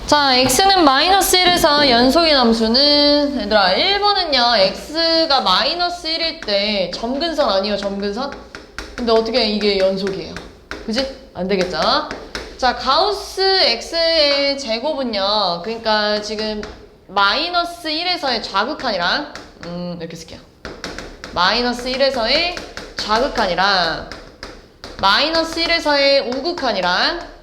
자, x는 마이너스 1에서 연속인 함수는 얘들아 1번은요 x가 마이너스 1일 때 점근선 아니에요, 점근선? 근데 어떻게 이게 연속이에요? 그지? 안 되겠죠? 자, 가우스 x의 제곱은요, 그러니까 지금 마이너스 1에서의 좌극한이랑 이렇게 쓸게요. 마이너스 1에서의 좌극한이랑 마이너스 1에서의 우극한이랑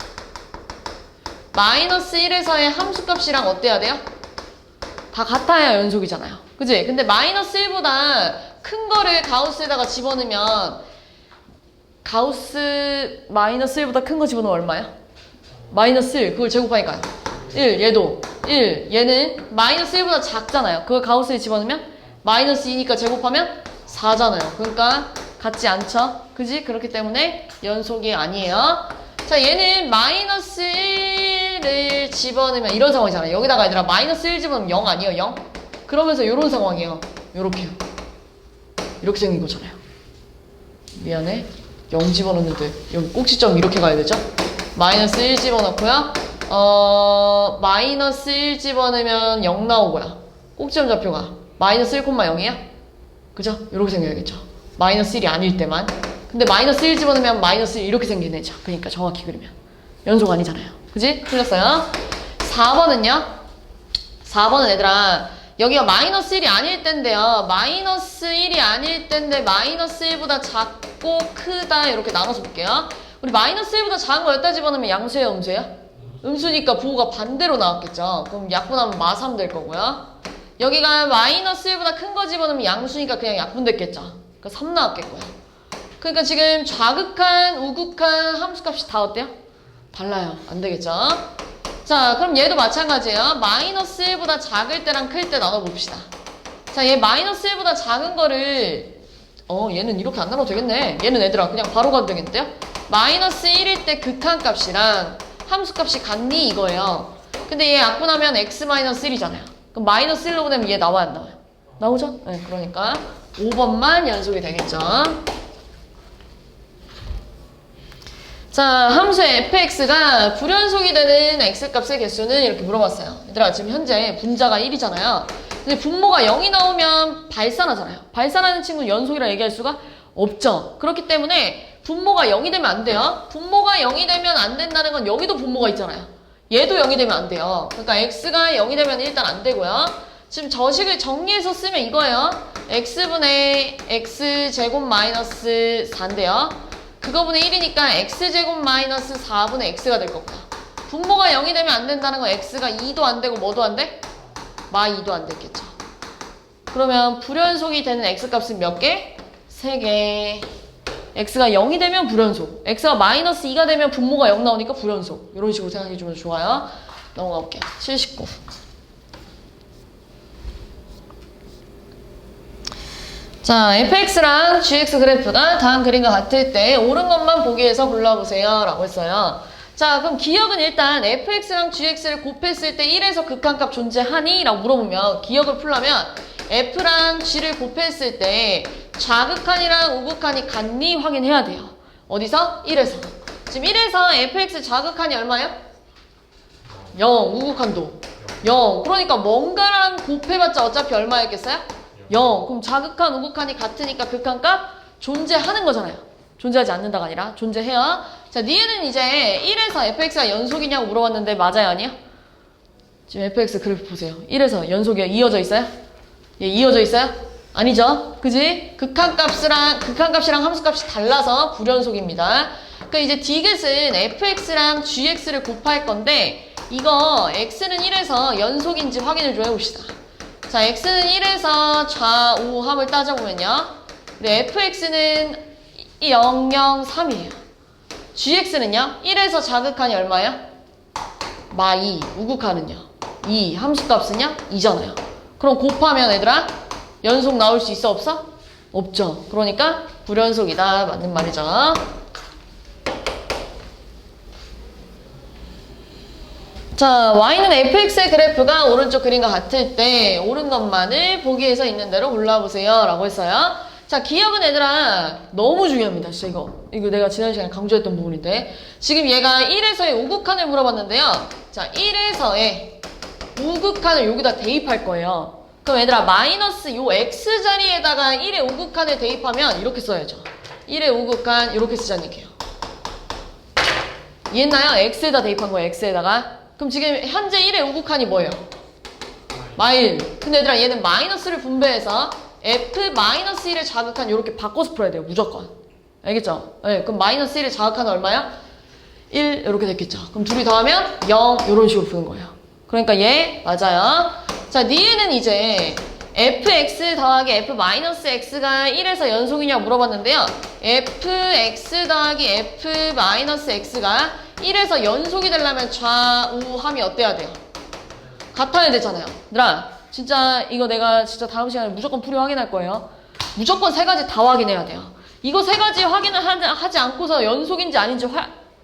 마이너스 1에서의 함수값이랑 어때야 돼요? 다 같아야 연속이잖아요. 그지? 근데 마이너스 1보다 큰 거를 가우스에다가 집어넣으면 가우스 마이너스 1보다 큰 거 집어넣으면 얼마야? 마이너스 1. 그걸 제곱하니까요. 1. 얘도 1. 얘는 마이너스 1보다 작잖아요. 그걸 가우스에 집어넣으면 마이너스 2니까 제곱하면 4잖아요. 그러니까 같지 않죠? 그지? 그렇기 때문에 연속이 아니에요. 자, 얘는 마이너스 1을 집어넣으면 이런 상황이잖아요. 여기다가 얘들아 마이너스 1 집어넣으면 0 아니에요? 0? 그러면서 이런 상황이에요. 요렇게요. 이렇게 생긴 거잖아요. 미안해. 0 집어넣는데 여기 꼭지점 이렇게 가야 되죠? 마이너스 1 집어넣고요. 마이너스 1 집어넣으면 0 나오고요. 꼭지점 좌표가 마이너스 1,0이야? 그죠? 이렇게 생겨야겠죠. 마이너스 1이 아닐 때만. 근데 마이너스 1 집어넣으면 마이너스 1 이렇게 생긴 애죠. 그러니까 정확히 그리면 연속 아니잖아요. 그지? 틀렸어요. 4번은요? 4번은 얘들아 여기가 마이너스 1이 아닐 때인데요. 마이너스 1이 아닐 때인데 마이너스 1보다 작고 크다 이렇게 나눠서 볼게요. 우리 마이너스 1보다 작은 거 여기다 집어넣으면 양수예요, 음수예요? 음수니까 부호가 반대로 나왔겠죠. 그럼 약분하면 마3 될 거고요. 여기가 마이너스 1보다 큰 거 집어넣으면 양수니까 그냥 약분됐겠죠. 그러니까 3 나왔겠고요. 그러니까 지금 좌극한, 우극한 함수값이 다 어때요? 달라요. 안 되겠죠? 자, 그럼 얘도 마찬가지예요. 마이너스 1보다 작을 때랑 클 때 나눠봅시다. 자, 얘 마이너스 1보다 작은 거를 얘는 이렇게 안 나눠도 되겠네. 얘는 얘들아 그냥 바로 가도 되겠는데요? 마이너스 1일 때 극한값이랑 함수값이 같니? 이거예요. 근데 얘 약분하면 x 마이너스 1이잖아요. 그럼 마이너스 1로 보내면 얘 나와요, 안 나와요? 나오죠? 네, 그러니까 5번만 연속이 되겠죠. 자, 함수의 fx가 불연속이 되는 x값의 개수는 이렇게 물어봤어요. 얘들아 지금 현재 분자가 1이잖아요. 근데 분모가 0이 나오면 발산하잖아요. 발산하는 친구는 연속이라 얘기할 수가 없죠. 그렇기 때문에 분모가 0이 되면 안 돼요. 분모가 0이 되면 안 된다는 건 여기도 분모가 있잖아요. 얘도 0이 되면 안 돼요. 그러니까 x가 0이 되면 일단 안 되고요. 지금 저식을 정리해서 쓰면 이거예요. x분의 x제곱 마이너스 4인데요. 그거분의 1이니까 x제곱 마이너스 4분의 x가 될 거고요. 분모가 0이 되면 안 된다는 건 x가 2도 안 되고 뭐도 안 돼? 마 2도 안 됐겠죠. 그러면 불연속이 되는 x값은 몇 개? 3개. x가 0이 되면 불연속. x가 마이너스 2가 되면 분모가 0 나오니까 불연속. 이런 식으로 생각해주면 좋아요. 넘어가 볼게요. 79. 자, fx랑 gx 그래프가 다음 그림과 같을 때 옳은 것만 보기 위해서 골라보세요 라고 했어요. 자, 그럼 기억은 일단 fx랑 gx를 곱했을 때 1에서 극한값 존재하니? 라고 물어보면 기억을 풀려면 f랑 g를 곱했을 때 좌극한이랑 우극한이 같니? 확인해야 돼요. 어디서? 1에서. 지금 1에서 fx 좌극한이 얼마예요? 0. 우극한도 0. 그러니까 뭔가랑 곱해봤자 어차피 얼마였겠어요? 0. 그럼 좌극한, 우극한이 같으니까 극한값 존재하는 거잖아요. 존재하지 않는다가 아니라 존재해요. 자, 니에는 이제 1에서 fx가 연속이냐고 물어봤는데 맞아요, 아니야? 지금 fx 그래프 보세요. 1에서 연속이야. 이어져 있어요? 예, 이어져 있어요? 아니죠? 그지? 극한값이랑 함수값이 달라서 불연속입니다. 그러니까 이제 dget은 fx랑 gx를 곱할 건데 이거 x는 1에서 연속인지 확인을 좀 해봅시다. 자, x는 1에서 좌우함을 따져보면요. 우리 fx는 0, 0, 3이에요. gx는요. 1에서 좌극한이 얼마예요? 마 2. 우극한은요? 2. 함수값은요? 2잖아요. 그럼 곱하면 얘들아 연속 나올 수 있어 없어? 없죠. 그러니까 불연속이다. 맞는 말이죠. 자, y는 fx의 그래프가 오른쪽 그림과 같을 때 옳은 것만을 보기에서 있는 대로 골라보세요 라고 했어요. 자, 기억은 얘들아 너무 중요합니다. 진짜 이거 이거 내가 지난 시간에 강조했던 부분인데 지금 얘가 1에서의 우극한을 물어봤는데요. 자, 1에서의 우극한을 여기다 대입할 거예요. 그럼 얘들아 마이너스 요 x자리에다가 1의 우극한을 대입하면 이렇게 써야죠. 1의 우극한 이렇게 쓰자는 얘기예요. 이해했나요? x에다 대입한 거예요. x에다가. 그럼 지금 현재 1의 우극한이 뭐예요? 마일. 근데 얘들아 얘는 마이너스를 분배해서 f-1을 자극한 이렇게 바꿔서 풀어야 돼요. 무조건. 알겠죠? 네, 그럼 마이너스 1을 자극한 얼마야? 1 이렇게 됐겠죠. 그럼 둘이 더하면 0 이런 식으로 푸는 거예요. 그러니까 얘 맞아요. 자, 니에는 이제 fx 더하기 f-x가 1에서 연속이냐고 물어봤는데요. fx 더하기 f-x가 1에서 연속이 되려면 좌우함이 어때야 돼요? 같아야 되잖아요. 얘들아 진짜 이거 내가 진짜 다음 시간에 무조건 풀이 확인할 거예요. 무조건 세 가지 다 확인해야 돼요. 이거 세 가지 확인을 하지 않고서 연속인지 아닌지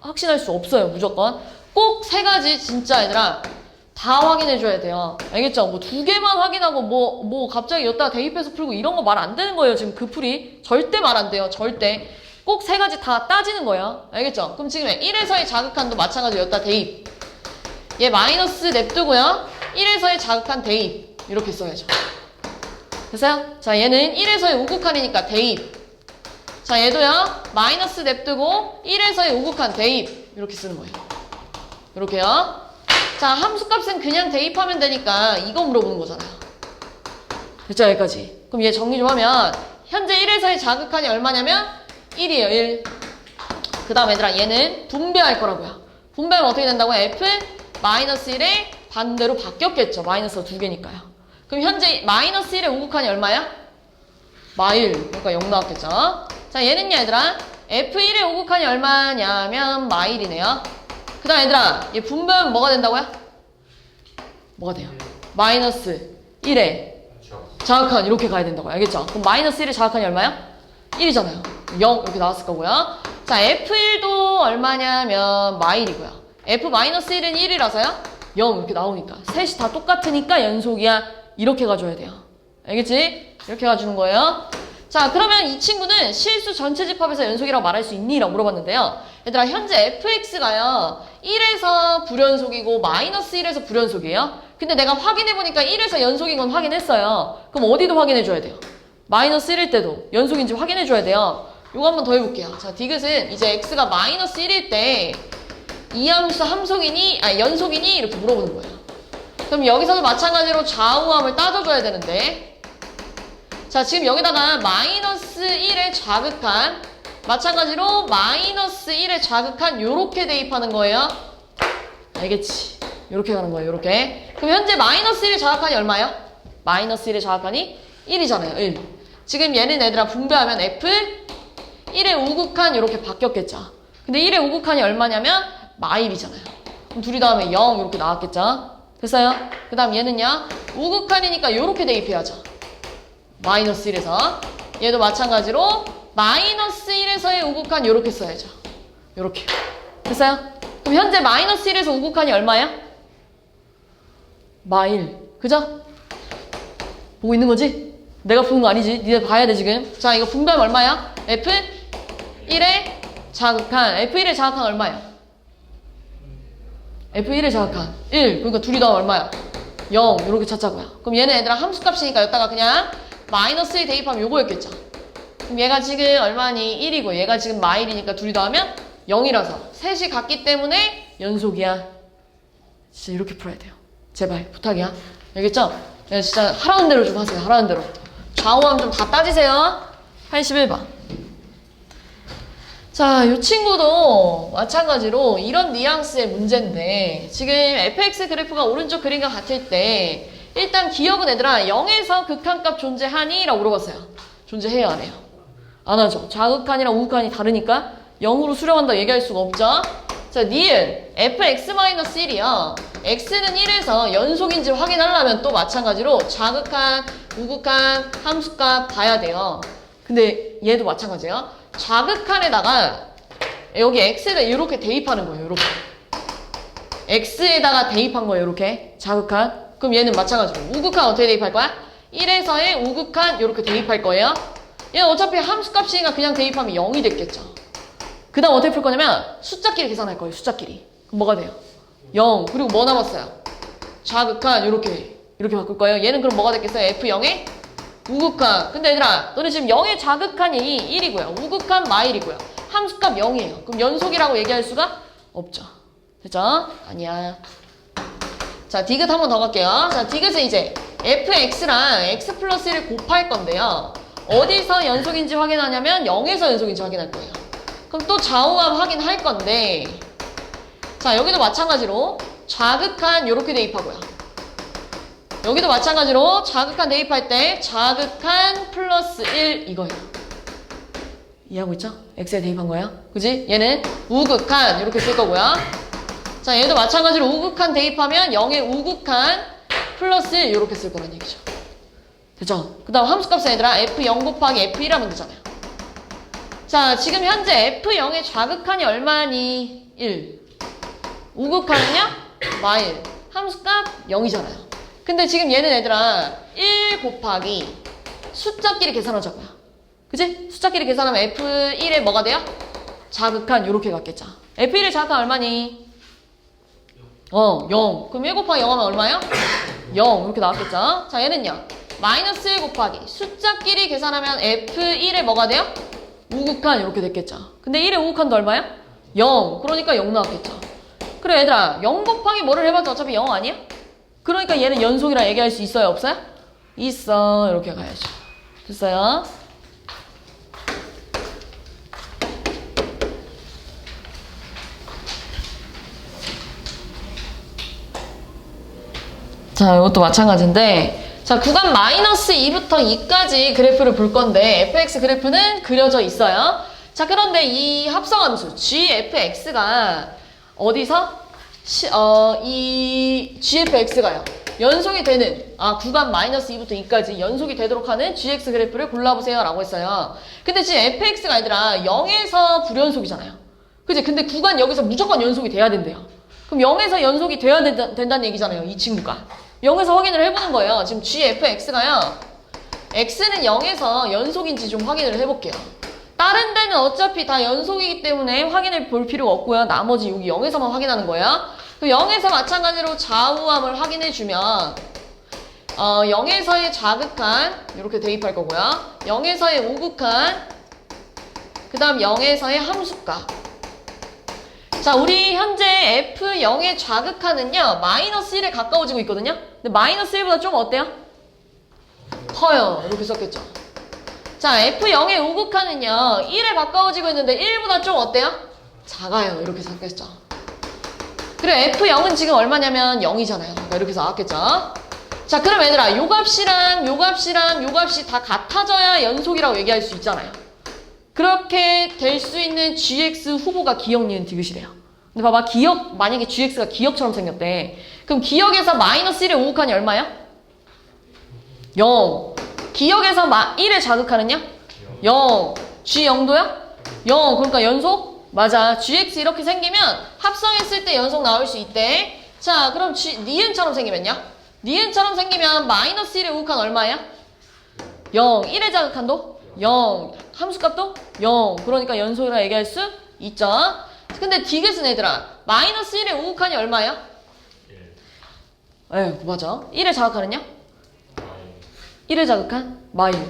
확신할 수 없어요. 무조건 꼭 세 가지 진짜 얘들아 다 확인해줘야 돼요. 알겠죠? 뭐 두 개만 확인하고 뭐 갑자기 여기다 대입해서 풀고 이런 거 말 안 되는 거예요. 지금 그 풀이 절대 말 안 돼요. 절대 꼭 세 가지 다 따지는 거예요. 알겠죠? 그럼 지금 1에서의 자극한도 마찬가지로 여기다 대입. 얘 마이너스 냅두고요. 1에서의 자극한 대입 이렇게 써야죠. 됐어요? 자, 얘는 1에서의 우극한이니까 대입. 자, 얘도요. 마이너스 냅두고 1에서의 우극한 대입 이렇게 쓰는 거예요. 이렇게요. 자, 함수값은 그냥 대입하면 되니까 이거 물어보는 거잖아요. 됐죠? 여기까지. 그럼 얘 정리 좀 하면 현재 1에서의 자극한이 얼마냐면 1이에요. 1. 그 다음 얘들아 얘는 분배할 거라고요. 분배하면 어떻게 된다고요? f-1의 반대로 바뀌었겠죠. 마이너스가 두 개니까요. 그럼 현재 마이너스 1의 우극한이 얼마야? 마일. 그러니까 0 나왔겠죠. 자, 얘는요 얘들아 f1의 우극한이 얼마냐면 마일이네요. 그 다음 얘들아 얘 분배하면 뭐가 된다고요? 뭐가 돼요? 마이너스 1의 자극한 이렇게 가야 된다고요. 알겠죠? 그럼 마이너스 1의 자극한이 얼마야? 1이잖아요. 0 이렇게 나왔을 거고요. 자, f1도 얼마냐면 마일이고요. f-1은 1이라서요. 0 이렇게 나오니까 셋이 다 똑같으니까 연속이야. 이렇게 가줘야 돼요. 알겠지? 이렇게 가주는 거예요. 자, 그러면 이 친구는 실수 전체 집합에서 연속이라고 말할 수 있니? 라고 물어봤는데요. 얘들아 현재 fx가요 1에서 불연속이고 마이너스 1에서 불연속이에요. 근데 내가 확인해보니까 1에서 연속인 건 확인했어요. 그럼 어디도 확인해줘야 돼요? 마이너스 1일 때도 연속인지 확인해줘야 돼요. 요거 한번 더 해볼게요. 자, 디귿은 이제 x가 마이너스 1일 때 이 함수 함속이니 연속이니 이렇게 물어보는 거예요. 그럼 여기서도 마찬가지로 좌우함을 따져줘야 되는데, 자, 지금 여기다가 마이너스 1의 자극한 마찬가지로 마이너스 1의 자극한 요렇게 대입하는 거예요. 알겠지? 요렇게 가는 거예요. 요렇게. 그럼 현재 마이너스 1의 자극한이 얼마예요? 마이너스 1의 자극한이 1이잖아요. 1. 지금 얘는 얘들아 분배하면 f 1의 우극한 이렇게 바뀌었겠죠. 근데 1의 우극한이 얼마냐면 마일이잖아요. 그럼 둘이 다음에 0 이렇게 나왔겠죠. 됐어요? 그 다음 얘는요 우극한이니까 이렇게 대입해야죠. 마이너스 1에서 얘도 마찬가지로 마이너스 1에서의 우극한 이렇게 써야죠. 이렇게. 됐어요? 그럼 현재 마이너스 1에서 우극한이 얼마야? 마일. 그죠? 보고 있는 거지? 내가 보는 거 아니지? 니네 봐야 돼 지금. 자, 이거 분배하면 얼마야? f1의 자극한 f1의 자극한 얼마야? f1의 자극한 1. 그러니까 둘이 더하면 얼마야? 0 이렇게 찾자고요. 그럼 얘는 얘들아 함수값이니까 여기다가 그냥 마이너스 1 대입하면 요거였겠죠. 그럼 얘가 지금 얼마니? 1이고 얘가 지금 마일이니까 둘이 더하면 0이라서 셋이 같기 때문에 연속이야. 진짜 이렇게 풀어야 돼요. 제발 부탁이야. 알겠죠? 네, 진짜 하라는 대로 좀 하세요. 하라는 대로. 좌우함 좀 다 따지세요. 81번. 자, 이 친구도 마찬가지로 이런 뉘앙스의 문제인데 지금 fx 그래프가 오른쪽 그림과 같을 때 일단 기억은 얘들아 0에서 극한값 존재하니? 라고 물어봤어요. 존재해요? 안 해요? 안 하죠. 좌극한이랑 우극한이 다르니까 0으로 수렴한다고 얘기할 수가 없죠. 자, 니은 fx-1이요. x는 1에서 연속인지 확인하려면 또 마찬가지로 좌극한, 우극한, 함수값 봐야 돼요. 근데 얘도 마찬가지예요. 좌극한에다가 여기 x에다 이렇게 대입하는 거예요. 이렇게 x에다가 대입한 거예요. 이렇게 좌극한. 그럼 얘는 마찬가지로 우극한 어떻게 대입할 거야? 1에서의 우극한 이렇게 대입할 거예요. 얘는 어차피 함수값이니까 그냥 대입하면 0이 됐겠죠. 그 다음 어떻게 풀 거냐면 숫자끼리 계산할 거예요. 숫자끼리. 그럼 뭐가 돼요? 0. 그리고 뭐 남았어요? 자극한 이렇게 바꿀 거예요. 얘는 그럼 뭐가 됐겠어요? F0의 우극한. 근데 얘들아 너네 지금 0의 자극한이 1이고요. 우극한 마일이고요. 함수값 0이에요. 그럼 연속이라고 얘기할 수가 없죠. 됐죠? 아니야. 자, 디귿 한 번 더 갈게요. 자, 디귿은 이제 fx랑 x 플러스 1을 곱할 건데요. 어디서 연속인지 확인하냐면 0에서 연속인지 확인할 거예요. 그럼 또 좌우함 확인할 건데, 자, 여기도 마찬가지로 자극한 요렇게 대입하고요. 여기도 마찬가지로 자극한 대입할 때 자극한 플러스 1 이거예요. 이해하고 있죠? x에 대입한 거예요. 그지? 얘는 우극한 이렇게 쓸 거고요. 자, 얘도 마찬가지로 우극한 대입하면 0의 우극한 플러스 1 이렇게 쓸 거란 얘기죠. 됐죠? 그 다음 함수값은 얘들아 f0 곱하기 f1 하면 되잖아요. 자, 지금 현재 f0의 좌극한이 얼마니? 1. 우극한은요? 마일. 함수값 0이잖아요. 근데 지금 얘는 얘들아 1 곱하기 숫자끼리 계산하자고요. 그치? 숫자끼리 계산하면 f1에 뭐가 돼요? 자극한 요렇게 갔겠죠. f1의 자극한 얼마니? 0. 그럼 1 곱하기 0 하면 얼마요? 0. 이렇게 나왔겠죠? 자, 얘는요. 마이너스 1 곱하기 숫자끼리 계산하면 F1에 뭐가 돼요? 우극한 이렇게 됐겠죠. 근데 1의 우극한도 얼마야? 0. 그러니까 0 나왔겠죠. 그래 얘들아 0 곱하기 뭐를 해봤자 어차피 0 아니야? 그러니까 얘는 연속이라 얘기할 수 있어요? 없어요? 있어. 이렇게 가야죠. 됐어요? 자, 이것도 마찬가지인데, 자, 구간 마이너스 2부터 2까지 그래프를 볼 건데 fx 그래프는 그려져 있어요. 자, 그런데 이 합성함수 gfx가 어디서? 이 gfx가요. 연속이 되는, 구간 마이너스 2부터 2까지 연속이 되도록 하는 gx 그래프를 골라보세요 라고 했어요. 근데 지금 fx가 아니라 0에서 불연속이잖아요. 그치? 근데 구간 여기서 무조건 연속이 돼야 된대요. 그럼 0에서 연속이 돼야 된다는 얘기잖아요. 이 친구가. 0에서 확인을 해보는 거예요. 지금 gfx가요. x는 0에서 연속인지 좀 확인을 해볼게요. 다른 데는 어차피 다 연속이기 때문에 확인해 볼 필요가 없고요. 나머지 여기 0에서만 확인하는 거예요. 그럼 0에서 마찬가지로 좌우함을 확인해주면 0에서의 자극한 이렇게 대입할 거고요. 0에서의 우극한 그 다음 0에서의 함수값. 자, 우리 현재 F0의 좌극한은요, 마이너스 1에 가까워지고 있거든요? 근데 마이너스 1보다 좀 어때요? 커요. 이렇게 썼겠죠. 자, F0의 우극한은요, 1에 가까워지고 있는데 1보다 좀 어때요? 작아요. 이렇게 썼겠죠. 그래, F0은 지금 얼마냐면 0이잖아요. 그러니까 이렇게 나왔겠죠. 자, 그럼 얘들아, 요 값이랑 요 값이랑 요 값이 다 같아져야 연속이라고 얘기할 수 있잖아요. 그렇게 될 수 있는 gx 후보가 기억, 니은, 디귿이래요. 근데 봐봐, 기억, 만약에 gx가 기억처럼 생겼대. 그럼 기억에서 마이너스 1의 우극한이 얼마야? 0. 기억에서 1의 자극하는요? 0. g 0도야? 0. 그러니까 연속? 맞아. gx 이렇게 생기면 합성했을 때 연속 나올 수 있대. 자, 그럼 니은처럼 생기면요? 니은처럼 생기면 마이너스 1의 우극한 얼마야? 0. 1의 자극한도? 0. 함수값도 0. 그러니까 연속이라 얘기할 수 있죠. 근데 디귿은 얘들아 마이너스 1의 우극한이 얼마예요? 1. 맞아. 1의 자극한은요? 1의 자극한? 마일.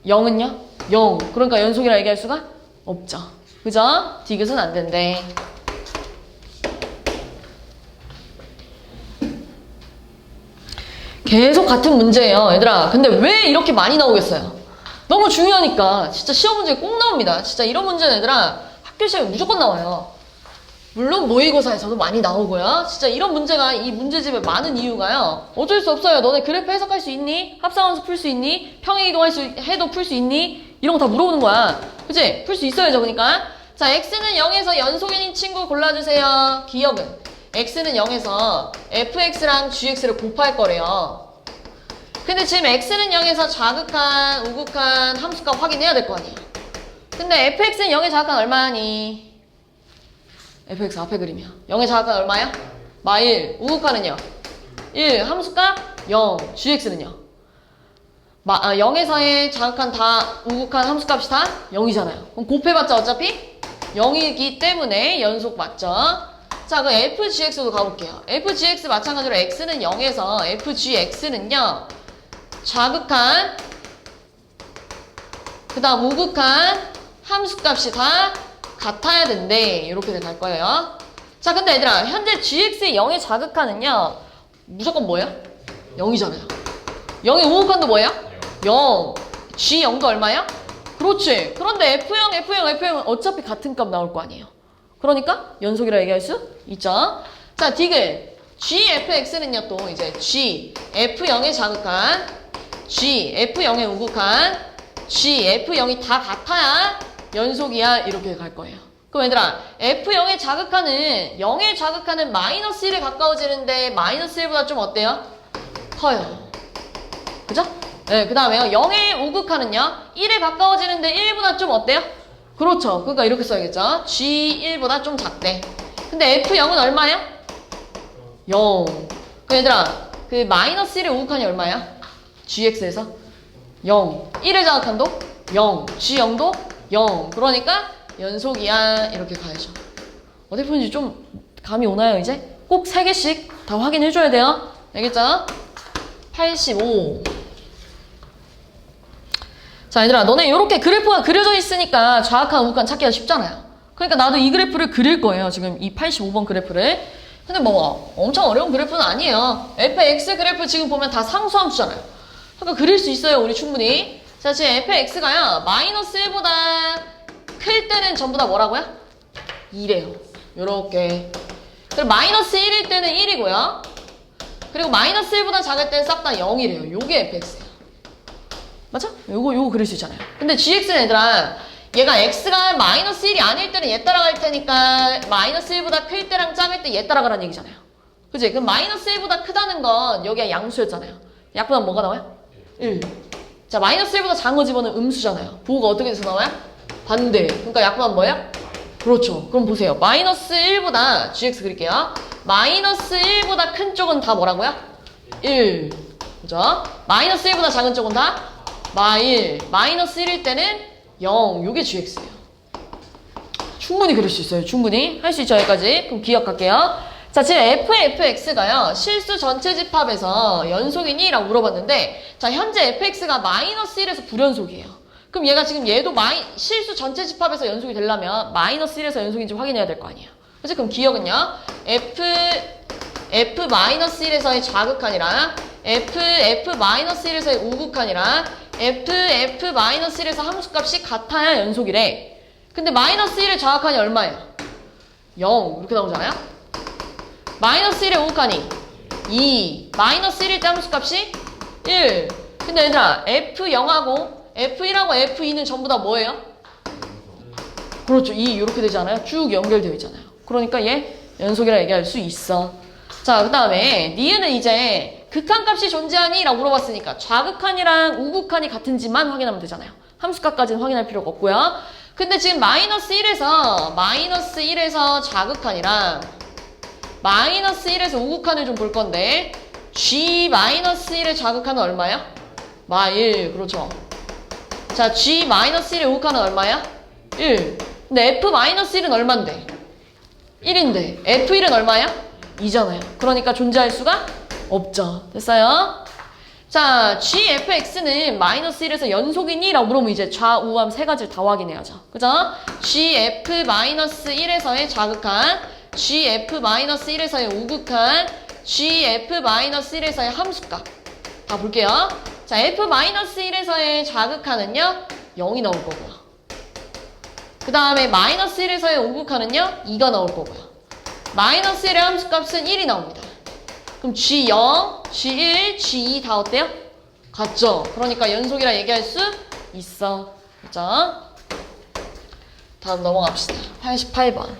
0은요? 0. 그러니까 연속이라 얘기할 수가 없죠. 그죠? 디귿은 안 된대. 계속 같은 문제예요. 얘들아 근데 왜 이렇게 많이 나오겠어요? 너무 중요하니까. 진짜 시험 문제에 꼭 나옵니다. 진짜 이런 문제는 얘들아 학교 시험에 무조건 나와요. 물론 모의고사에서도 많이 나오고요. 진짜 이런 문제가 이 문제집에 많은 이유가요. 어쩔 수 없어요. 너네 그래프 해석할 수 있니? 합성함수 풀 수 있니? 평행이동 해도 풀 수 있니? 이런 거 다 물어보는 거야. 그치? 풀 수 있어야죠. 그러니까 자, x는 0에서 연속인인 친구 골라주세요. 기억은 x는 0에서 fx랑 gx를 곱할 거래요. 근데 지금 x는 0에서 자극한, 우극한 함수값 확인해야 될 거 아니에요. 근데 fx는 0의 자극한 얼마니? fx 앞에 그림이야. 0의 자극한 얼마야? 마일. 우극한은요? 1. 함수값 0. gx는요? 0에서의 자극한 다 우극한 함수값이 다 0이잖아요. 그럼 곱해봤자 어차피 0이기 때문에 연속 맞죠? 자, 그럼 FGX도 가볼게요. FGX 마찬가지로 X는 0에서 FGX는요, 자극한, 그 다음 우극한 함수값이 다 같아야 된대. 이렇게 갈 거예요. 자, 근데 얘들아, 현재 GX의 0의 자극한은요, 무조건 뭐예요? 0이잖아요. 0의 우극한도 뭐예요? 0. G0도 얼마야? 그렇지. 그런데 F0은 어차피 같은 값 나올 거 아니에요. 그러니까 연속이라 얘기할 수 있죠. 자, 디귿. GFX는요, 또 이제 GF0의 자극한, GF0의 우극한, GF0이 다 같아야 연속이야. 이렇게 갈 거예요. 그럼 얘들아, F0의 자극한은 0의 자극한은 마이너스 1에 가까워지는데 마이너스 1보다 좀 어때요? 커요. 그죠? 네, 그 다음에요. 0의 우극한은요, 1에 가까워지는데 1보다 좀 어때요? 그렇죠. 그러니까 이렇게 써야겠죠. G1보다 좀 작대. 근데 F0은 얼마야? 0. 그 얘들아, 그 마이너스 1의 우극한이 얼마야? GX에서? 0. 1의 자극한도? 0. G0도? 0. 그러니까 연속이야. 이렇게 가야죠. 어떻게 푸는지 좀 감이 오나요, 이제? 꼭 3개씩 다 확인해줘야 돼요. 알겠죠? 85. 자, 얘들아, 너네 이렇게 그래프가 그려져 있으니까 좌악한 우극한 찾기가 쉽잖아요. 그러니까 나도 이 그래프를 그릴 거예요. 지금 이 85번 그래프를. 근데 뭐 엄청 어려운 그래프는 아니에요. fx 그래프 지금 보면 다 상수함수잖아요. 그러니까 그릴 수 있어요, 우리 충분히. 자, 지금 fx가요, 마이너스 1보다 클 때는 전부 다 뭐라고요? 2래요. 요렇게. 그리고 마이너스 1일 때는 1이고요. 그리고 마이너스 1보다 작을 때는 싹 다 0이래요. 요게 fx예요. 맞아? 요거 그릴 수 있잖아요. 근데 gx는 얘들아, 얘가 x가 마이너스 1이 아닐 때는 얘 따라갈 테니까 마이너스 1보다 클 때랑 작을 때 얘 따라가라는 얘기잖아요. 그치? 그럼 마이너스 1보다 크다는 건 여기가 양수였잖아요. 약보다 뭐가 나와요? 1. 자, 마이너스 1보다 작은 거 집어넣으면 음수잖아요. 부호가 어떻게 돼서 나와요? 반대. 그러니까 약보다 뭐예요? 그렇죠. 그럼 보세요. 마이너스 1보다 gx 그릴게요. 마이너스 1보다 큰 쪽은 다 뭐라고요? 1. 그죠? 마이너스 1보다 작은 쪽은 다 마1. 마이너스 1일 때는 0. 요게 gx예요. 충분히 그릴 수 있어요. 충분히. 할 수 있죠, 여기까지. 그럼 기억할게요. 자, 지금 fx가요, 실수 전체 집합에서 연속이니? 라고 물어봤는데, 자, 현재 fx가 마이너스 1에서 불연속이에요. 그럼 얘가 지금 얘도 실수 전체 집합에서 연속이 되려면 마이너스 1에서 연속인지 확인해야 될 거 아니에요. 그치? 그럼 기억은요, f-1에서의 자극한이랑 f-1에서의 우극한이랑 f-1에서 함수값이 같아야 연속이래. 근데 마이너스 1의 자극한이 얼마예요? 0. 이렇게 나오잖아요? 마이너스 1의 우극한이 2. 마이너스 1일 때 함수값이 1. 근데 얘들아, F0하고 F1하고 F2는 전부 다 뭐예요? 그렇죠. 2 이렇게 되잖아요. 쭉 연결되어 있잖아요. 그러니까 얘 연속이라 얘기할 수 있어. 자, 그 다음에 니은은 이제 극한값이 존재하니? 라고 물어봤으니까 좌극한이랑 우극한이 같은지만 확인하면 되잖아요. 함수값까지는 확인할 필요가 없고요. 근데 지금 마이너스 1에서 자극한이랑 마이너스 1에서 우극한을 좀 볼 건데, G-1의 자극한은 얼마야? 마1. 그렇죠. 자, G-1의 우극한은 얼마야? 1. 근데 F-1은 얼만데? 1인데 F1은 얼마야? 2잖아요. 그러니까 존재할 수가 없죠. 됐어요? 자, GFX는 마이너스 1에서 연속이니? 라고 물으면 이제 좌우함 세 가지를 다 확인해야죠. 그죠? GF-1에서의 자극한, GF-1에서의 우극한, GF-1에서의 함수값. 다 볼게요. 자, F-1에서의 자극한은요, 0이 나올 거고요. 그 다음에 마이너스 1에서의 우극한은요, 2가 나올 거고요. 마이너스 1의 함수값은 1이 나옵니다. 그럼 G0, G1, G2 다 어때요? 같죠? 그러니까 연속이라 얘기할 수 있어. 그죠? 다음 넘어갑시다. 88번.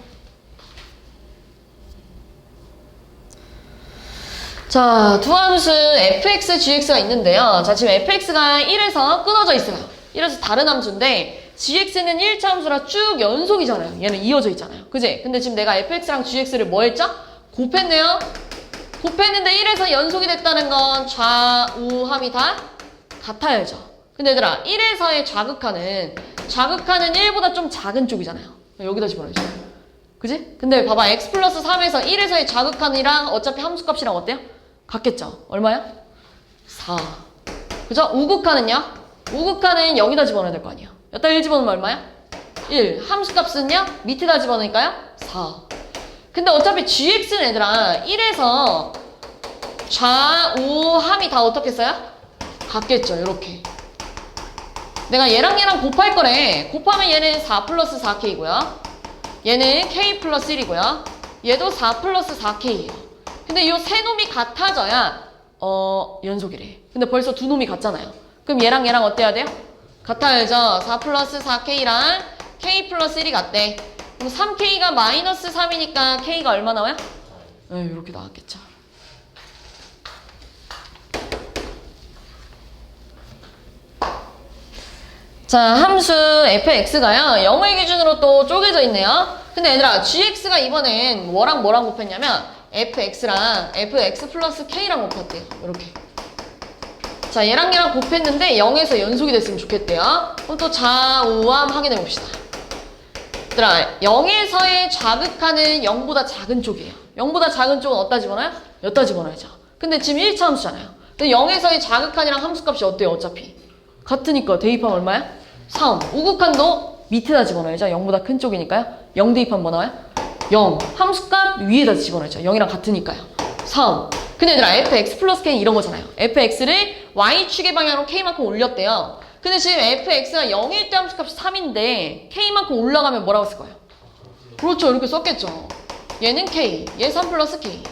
자, 두 함수 fx, gx가 있는데요. 자, 지금 fx가 1에서 끊어져 있어요. 1에서 다른 함수인데 gx는 1차 함수라 쭉 연속이잖아요. 얘는 이어져 있잖아요. 그지? 근데 지금 내가 fx랑 gx를 뭐 했죠? 곱했네요. 곱했는데 1에서 연속이 됐다는 건 좌우함이 다 같아야죠. 근데 얘들아, 1에서의 자극한은 1보다 좀 작은 쪽이잖아요. 여기다 집어넣어야지. 그지? 근데 봐봐. x 플러스 3에서 1에서의 자극한이랑 어차피 함수값이랑 어때요? 같겠죠? 얼마야? 4. 그죠? 우극한은요? 우극한은 여기다 집어넣어야 될 거 아니에요. 여기다 1 집어넣으면 얼마야? 1. 함수값은요? 밑에다 집어넣으니까요? 4. 근데 어차피 gx는 얘들아 1에서 좌우함이 다 어떻게 써요? 같겠죠. 이렇게. 내가 얘랑 얘랑 곱할 거래. 곱하면 얘는 4 플러스 4k고요. 얘는 k 플러스 1이고요. 얘도 4 플러스 4k예요. 근데 이 세 놈이 같아져야 연속이래. 근데 벌써 두 놈이 같잖아요. 그럼 얘랑 얘랑 어때야 돼요? 같아야죠. 4 플러스 4k랑 k 플러스 1이 같대. 그럼 3k가 마이너스 3이니까 k가 얼마 나와요? 이렇게 나왔겠죠. 자, 함수 fx가요 0을 기준으로 또 쪼개져 있네요. 근데 얘들아 gx가 이번엔 뭐랑 뭐랑 곱했냐면 fx랑 fx 플러스 k랑 곱했대요. 이렇게. 자, 얘랑 얘랑 곱했는데 0에서 연속이 됐으면 좋겠대요. 그럼 또 좌우함 확인해 봅시다. 얘들아 0에서의 자극하는 0보다 작은 쪽이에요. 0보다 작은 쪽은 어디다 집어넣어요? 여기다 집어넣어야죠. 근데 지금 1차 함수잖아요. 근데 0에서의 자극한이랑 함수값이 어때요? 어차피 같으니까 대입하면 얼마야? 3. 우극한도 밑에다 집어넣어야죠. 0보다 큰 쪽이니까요. 0 대입하면 뭐 나와요? 0. 함수값 위에다 집어넣어야죠. 0이랑 같으니까요. 3. 근데 얘들아 fx 플러스 k는 이런 거잖아요. fx를 y축의 방향으로 k만큼 올렸대요. 근데 지금 fx가 0일 때 함수값이 3인데 k만큼 올라가면 뭐라고 쓸 거예요? 그렇죠. 이렇게 썼겠죠. 얘는 k, 얘 3 플러스 k.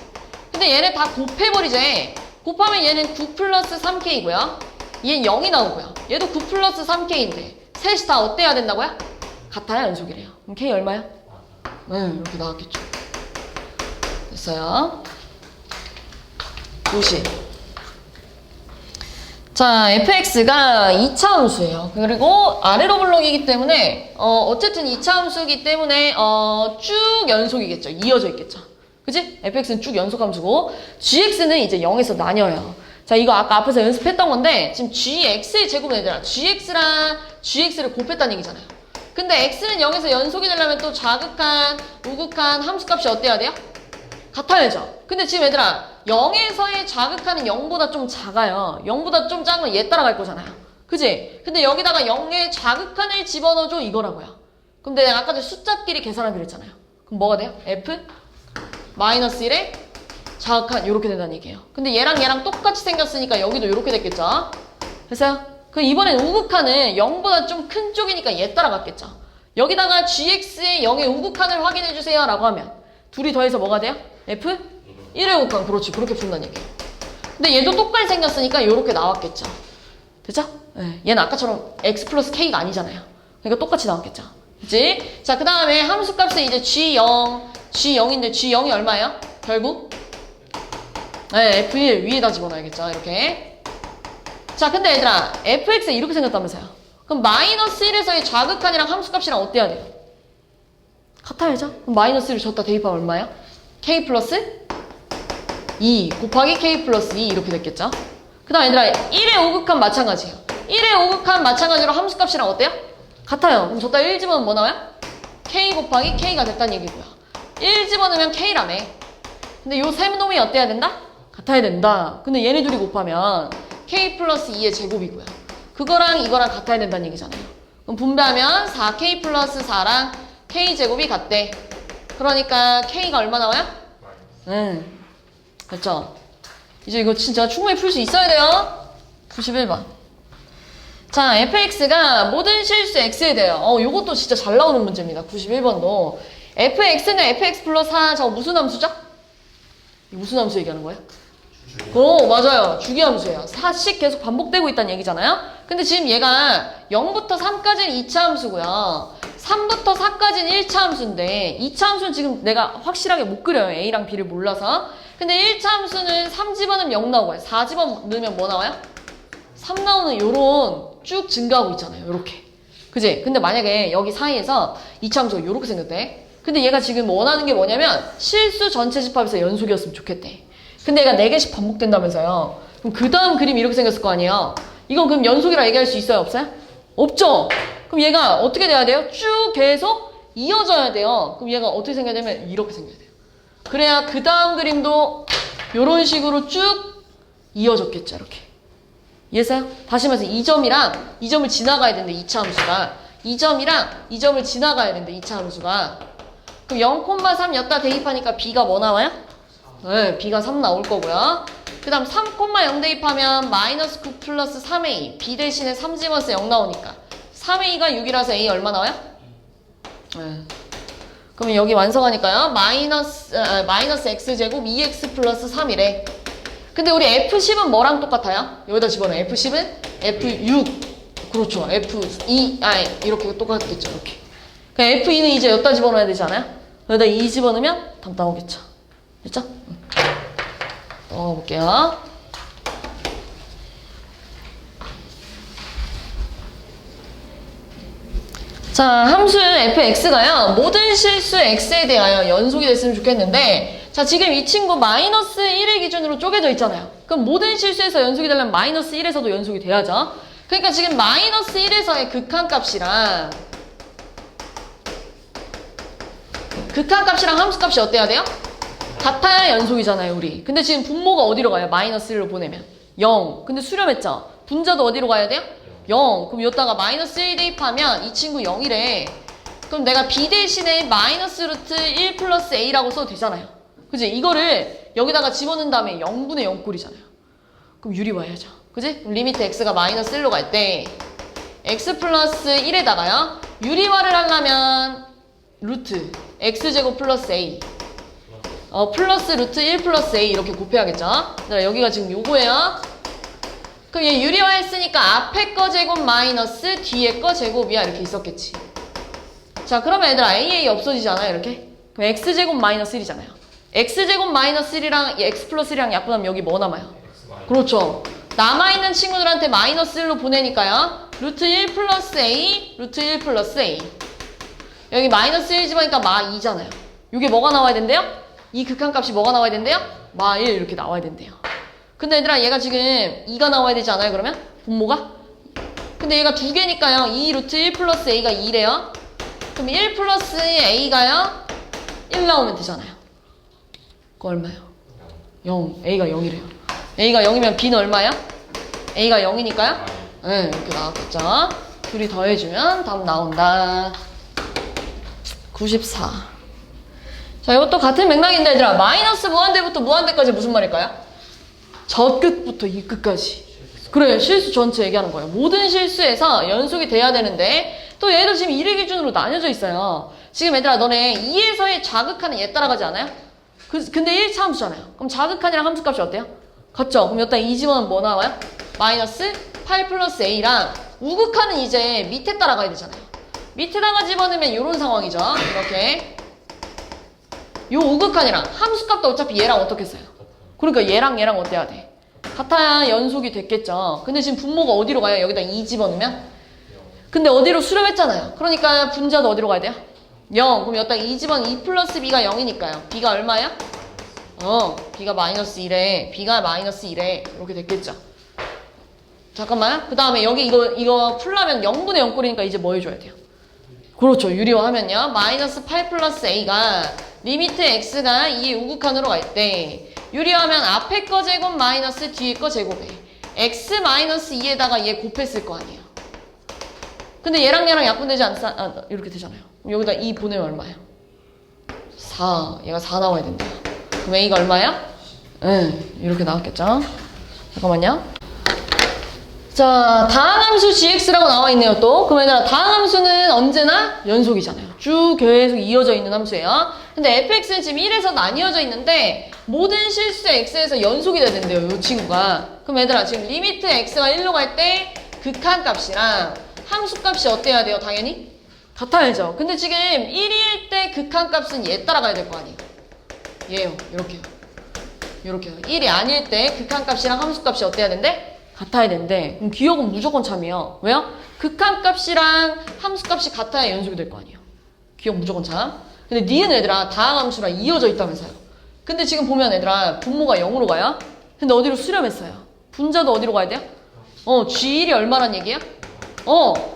근데 얘네 다 곱해버리지. 곱하면 얘는 9 플러스 3k고요. 얘는 0이 나오고요. 얘도 9 플러스 3k인데 셋이 다 어때야 된다고요? 같아야 연속이래요. 그럼 k 얼마야? 이렇게 나왔겠죠. 됐어요. 90. 자, fx가 2차 함수예요. 그리고 아래로 블록이기 때문에 어쨌든 2차 함수이기 때문에 쭉 연속이겠죠. 이어져 있겠죠. 그치? fx는 쭉 연속 함수고 gx는 이제 0에서 나뉘어요. 자, 이거 아까 앞에서 연습했던 건데 지금 gx의 제곱은 얘들아 gx랑 gx를 곱했다는 얘기잖아요. 근데 x는 0에서 연속이 되려면 또 자극한, 우극한 함수값이 어때야 돼요? 같아야죠. 근데 지금 얘들아 0에서의 자극한은 0보다 좀 작아요. 0보다 좀 작은 건 얘 따라갈 거잖아요. 그치? 근데 여기다가 0의 자극한을 집어넣어줘 이거라고요. 그럼 내가 아까 전에 숫자끼리 계산하기로 했잖아요. 그럼 뭐가 돼요? f 마이너스 1에 자극한 이렇게 된다는 얘기예요. 근데 얘랑 얘랑 똑같이 생겼으니까 여기도 이렇게 됐겠죠? 됐어요? 그럼 이번엔 우극한은 0보다 좀 큰 쪽이니까 얘 따라갔겠죠? 여기다가 gx의 0의 우극한을 확인해주세요 라고 하면 둘이 더해서 뭐가 돼요? f 1의 우극한. 그렇지. 그렇게 푼다는 얘기예요. 근데 얘도 똑같이 생겼으니까 이렇게 나왔겠죠? 됐죠? 네. 얘는 아까처럼 x 플러스 k가 아니잖아요. 그러니까 똑같이 나왔겠죠? 그치? 자, 그 다음에 함수값은 이제 g0인데 g0이 얼마예요? 결국 네, f1 위에다 집어넣어야겠죠. 이렇게. 자, 근데 얘들아 fx가 이렇게 생겼다면서요. 그럼 마이너스 1에서의 자극한이랑 함수값이랑 어때야 돼요? 같아야죠. 그럼 마이너스 1을 줬다 대입하면 얼마예요? k 플러스 2 곱하기 k 플러스 2 이렇게 됐겠죠. 그 다음 얘들아 1의 오극한 마찬가지예요. 1의 오극한 마찬가지로 함수값이랑 어때요? 같아요. 그럼 줬다 1 집어넣으면 뭐 나와요? k 곱하기 k가 됐다는 얘기고요. 1 집어넣으면 k라며. 근데 요 세 놈이 어때야 된다? 같아야 된다. 근데 얘네 둘이 곱하면 k 플러스 2의 제곱이고요. 그거랑 이거랑 같아야 된다는 얘기잖아요. 그럼 분배하면 4k 플러스 4랑 k 제곱이 같대. 그러니까 k가 얼마 나와요? 됐죠? 이제 이거 진짜 충분히 풀 수 있어야 돼요. 91번. 자, fx가 모든 실수 x에 대해요. 요것도 진짜 잘 나오는 문제입니다. 91번도. fx는 fx 플러스 4, 저거 무슨 함수죠? 무슨 함수 얘기하는 거예요? 맞아요. 주기함수예요. 4씩 계속 반복되고 있다는 얘기잖아요. 근데 지금 얘가 0부터 3까지는 2차 함수고요. 3부터 4까지는 1차 함수인데 2차 함수는 지금 내가 확실하게 못 그려요. A랑 B를 몰라서. 근데 1차 함수는 3 집어넣으면 0 나오고요. 4 집어넣으면 뭐 나와요? 3 나오는 요런 쭉 증가하고 있잖아요. 요렇게. 그지? 근데 만약에 여기 사이에서 2차 함수가 요렇게 생겼대. 근데 얘가 지금 원하는 게 뭐냐면 실수 전체 집합에서 연속이었으면 좋겠대. 근데 얘가 4개씩 반복된다면서요. 그럼 그 다음 그림이 이렇게 생겼을 거 아니에요. 이건 그럼 연속이라 얘기할 수 있어요? 없어요? 없죠? 그럼 얘가 어떻게 돼야 돼요? 쭉 계속 이어져야 돼요. 그럼 얘가 어떻게 생겨야 되면 이렇게 생겨야 돼요. 그래야 그 다음 그림도 이런 식으로 쭉 이어졌겠죠. 이렇게. 이해했어요? 다시 말해서 이 점이랑 이 점을 지나가야 되는데 2차 함수가 이 점이랑 이 점을 지나가야 되는데 2차 함수가 그럼 0,3 였다 대입하니까 b가 뭐 나와요? 네, b가 3 나올 거고요. 그 다음 3,0 대입하면 마이너스 9 플러스 3a b 대신에 3 집어서 0 나오니까 3a가 6이라서 a 얼마 나와요? 네. 그러면 여기 완성하니까요. 마이너스 x제곱 2x 플러스 3이래. 근데 우리 F10은 뭐랑 똑같아요? 여기다 집어넣어요. F10은 F6. 그렇죠. F2, 이렇게 똑같겠죠. 이렇게. 그럼 F2는 이제 여기다 집어넣어야 되지 않아요? 여기다 2 집어넣으면 답 나오겠죠. 됐죠? 넣어볼게요. 자, 함수 fx가요. 모든 실수 x에 대하여 연속이 됐으면 좋겠는데 자, 지금 이 친구 마이너스 1의 기준으로 쪼개져 있잖아요. 그럼 모든 실수에서 연속이 되려면 마이너스 1에서도 연속이 돼야죠. 그러니까 지금 마이너스 1에서의 극한값이랑 함수값이 어때야 돼요? 같아야 연속이잖아요, 우리. 근데 지금 분모가 어디로 가요? 마이너스 1로 보내면 0. 근데 수렴했죠? 분자도 어디로 가야 돼요? 0. 그럼 여기다가 마이너스 1 대입하면 이 친구 0이래. 그럼 내가 b 대신에 마이너스 루트 1 플러스 a라고 써도 되잖아요. 그지? 이거를 여기다가 집어넣은 다음에 0분의 0 꼴이잖아요. 그럼 유리화해야죠. 그지? 그럼 리미트 x가 마이너스 1로 갈 때 x 플러스 1에다가요. 유리화를 하려면 루트 x제곱 플러스 a 플러스 루트 1 플러스 a 이렇게 곱해야겠죠. 여기가 지금 요거예요. 그럼 얘 유리화 했으니까 앞에 거 제곱 마이너스 뒤에 거 제곱이야 이렇게 있었겠지. 자, 그러면 얘들아 a 없어지잖아요. 이렇게. 그럼 x제곱 마이너스 1이잖아요. x제곱 마이너스 1이랑 x 플러스 1이랑 약분하면 여기 뭐 남아요? 그렇죠. 남아있는 친구들한테 마이너스 1로 보내니까요. 루트 1 플러스 a, 루트 1 플러스 a. 여기 마이너스 1 집어니까 마 2잖아요. 이게 뭐가 나와야 된대요? 이 극한값이 뭐가 나와야 된대요? 마 1 이렇게 나와야 된대요. 근데 얘들아 얘가 지금 2가 나와야 되지 않아요? 그러면? 분모가? 근데 얘가 두 개니까요. 2 루트 1 플러스 a가 2래요. 그럼 1 플러스 a가요? 1 나오면 되잖아요. 그거 얼마예요? 0. a가 0이래요. a가 0이면 b는 얼마야? a가 0이니까요? 네, 이렇게 나왔겠죠. 둘이 더해주면 답 나온다. 94. 자, 이것도 같은 맥락인데 얘들아 마이너스 무한대부터 무한대까지 무슨 말일까요? 저 끝부터 이 끝까지. 그래, 실수 전체 얘기하는 거예요. 모든 실수에서 연속이 돼야 되는데 또 얘도 지금 1의 기준으로 나뉘어져 있어요. 지금 얘들아 너네 2에서의 자극하는 얘 따라가지 않아요? 근데 1차 함수잖아요. 그럼 자극한이랑 함수값이 어때요? 같죠? 그럼 여기다 2 집어넣으면 뭐 나와요? 마이너스 8 플러스 a랑 우극한은 이제 밑에 따라가야 되잖아요. 밑에다가 집어넣으면 이런 상황이죠. 이렇게 요 우극한이랑 함수값도 어차피 얘랑 어떻게 써요? 그러니까 얘랑 어때야 돼? 같아야 연속이 됐겠죠. 근데 지금 분모가 어디로 가요? 여기다 2 집어넣으면? 근데 어디로 수렴했잖아요. 그러니까 분자도 어디로 가야 돼요? 0. 그럼 여기다 2 집어넣으면 2 플러스 b가 0이니까요. b가 얼마야? b가 마이너스 1에 b가 마이너스 1에 이렇게 됐겠죠. 잠깐만. 그 다음에 여기 이거 풀려면 0분의 0 꼴이니까 이제 뭐 해줘야 돼요? 그렇죠. 유리화하면요. 마이너스 8 플러스 a가 리미트 x가 2의 우극한으로 갈 때 유리화하면 앞에 거 제곱 마이너스 뒤에 거 제곱에 x 마이너스 2에다가 얘 곱했을 거 아니에요. 근데 얘랑 약분되지 이렇게 되잖아요. 그럼 여기다 2 보내면 얼마예요? 4. 얘가 4 나와야 된대요. 그럼 a가 얼마야? 이렇게 나왔겠죠. 잠깐만요. 자, 다항함수 gx라고 나와 있네요, 또. 그럼 얘들아, 다항함수는 언제나 연속이잖아요. 쭉 계속 이어져 있는 함수예요. 근데 fx는 지금 1에서 나뉘어져 있는데 모든 실수 x에서 연속이 돼야 된대요, 이 친구가. 그럼 얘들아, 지금 리미트 x가 1로 갈 때 극한값이랑 함수값이 어때야 돼요, 당연히? 같아야죠. 근데 지금 1일 때 극한값은 얘 따라가야 될 거 아니에요. 얘요, 이렇게요. 이렇게요. 1이 아닐 때 극한값이랑 함수값이 어때야 된대? 같아야 된대. 그럼 기억은 무조건 참이에요. 왜요? 극한값이랑 함수값이 같아야 연속이 될 거 아니에요. 기억 무조건 참. 근데 니은 얘들아 다항함수랑 이어져 있다면서요. 근데 지금 보면 얘들아 분모가 0으로 가요. 근데 어디로 수렴했어요? 분자도 어디로 가야 돼요? g1이 얼마란 얘기야?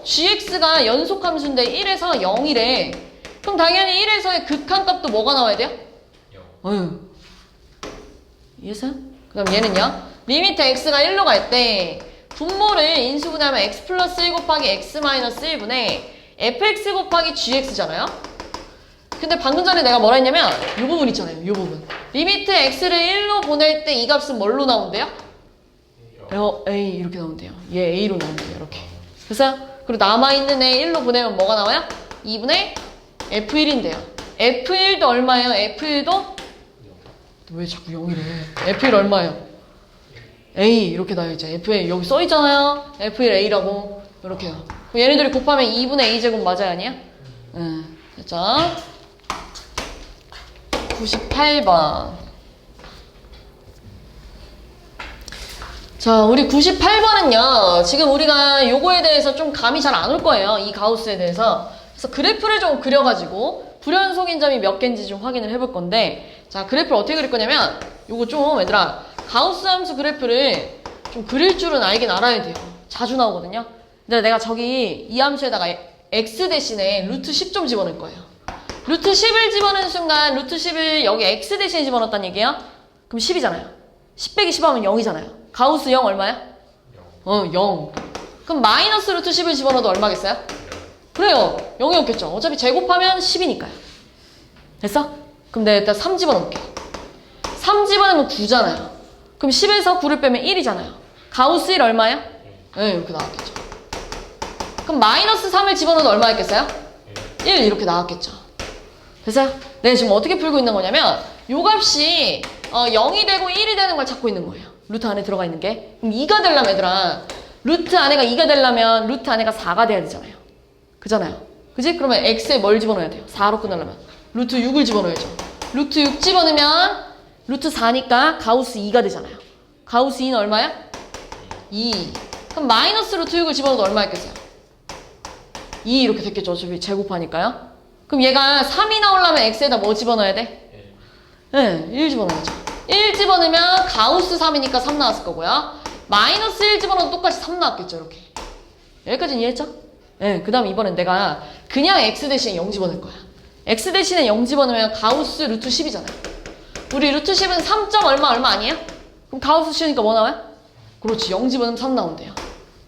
gx가 연속함수인데 1에서 0이래. 그럼 당연히 1에서의 극한값도 뭐가 나와야 돼요? 어휴. 이해했어요? 그 다음 얘는요. 리미트 x가 1로 갈 때 분모를 인수분해하면 x 플러스 1 곱하기 x 마이너스 1분의 fx 곱하기 gx잖아요. 근데 방금 전에 내가 뭐라 했냐면 이 부분 있잖아요. 이 부분. 리미트 x를 1로 보낼 때 이 값은 뭘로 나온대요? A 이렇게 나온대요. 얘 A로 나온대요. 이렇게. 됐어요? 그리고 남아있는 애 1로 보내면 뭐가 나와요? 2분의 F1인데요. F1도 얼마예요? F1도? 왜 자꾸 0이래? F1 얼마예요? A 이렇게 나와있죠. F1 여기 써있잖아요. F1 A라고. 이렇게요. 얘네들이 곱하면 2분의 A제곱 맞아요? 아니야? 됐죠? 98번. 자, 우리 98번은요. 지금 우리가 요거에 대해서 좀 감이 잘 안 올 거예요. 이 가우스에 대해서. 그래서 그래프를 좀 그려가지고 불연속인 점이 몇 개인지 좀 확인을 해볼 건데, 자, 그래프를 어떻게 그릴 거냐면 요거 좀 얘들아 가우스 함수 그래프를 좀 그릴 줄은 알긴 알아야 돼요. 자주 나오거든요. 근데 내가 저기 이 함수에다가 x 대신에 루트 10 좀 집어넣을 거예요. 루트 10을 집어넣는 순간 루트 10을 여기 x 대신에 집어넣었다는 얘기예요. 그럼 10이잖아요. 10 빼기 10 하면 0이잖아요. 가우스 0 얼마야? 0. 그럼 마이너스 루트 10을 집어넣어도 얼마겠어요? 그래요. 0이었겠죠. 어차피 제곱하면 10이니까요. 됐어? 그럼 내가 일단 3 집어넣을게. 3 집어넣으면 9잖아요. 그럼 10에서 9를 빼면 1이잖아요. 가우스 1 얼마야? 네, 이렇게 나왔겠죠. 그럼 마이너스 3을 집어넣어도 얼마였겠어요? 1 이렇게 나왔겠죠. 됐어요? 내가 지금 어떻게 풀고 있는 거냐면 요 값이 0이 되고 1이 되는 걸 찾고 있는 거예요. 루트 안에 들어가 있는 게. 그럼 2가 되려면 얘들아 루트 안에가 2가 되려면 루트 안에가 4가 돼야 되잖아요. 그잖아요. 그지? 그러면 x에 뭘 집어넣어야 돼요? 4로 끝나려면 루트 6을 집어넣어야죠. 루트 6 집어넣으면 루트 4니까 가우스 2가 되잖아요. 가우스 2는 얼마야? 2. 그럼 마이너스 루트 6을 집어넣어도 얼마였겠어요? 2 이렇게 됐겠죠. 어차피 제곱하니까요. 그럼 얘가 3이 나오려면 x에다 뭐 집어넣어야 돼? 네, 1 집어넣어야죠. 1 집어넣으면 가우스 3이니까 3 나왔을 거고요. 마이너스 1 집어넣어도 똑같이 3 나왔겠죠. 이렇게. 여기까지는 이해했죠? 네, 그 다음 이번엔 내가 그냥 x 대신에 0 집어넣을 거야. x 대신에 0 집어넣으면 가우스 루트 10이잖아요. 우리 루트 10은 3. 얼마 아니에요? 그럼 가우스 씌우니까 뭐 나와요? 그렇지. 0 집어넣으면 3 나온대요.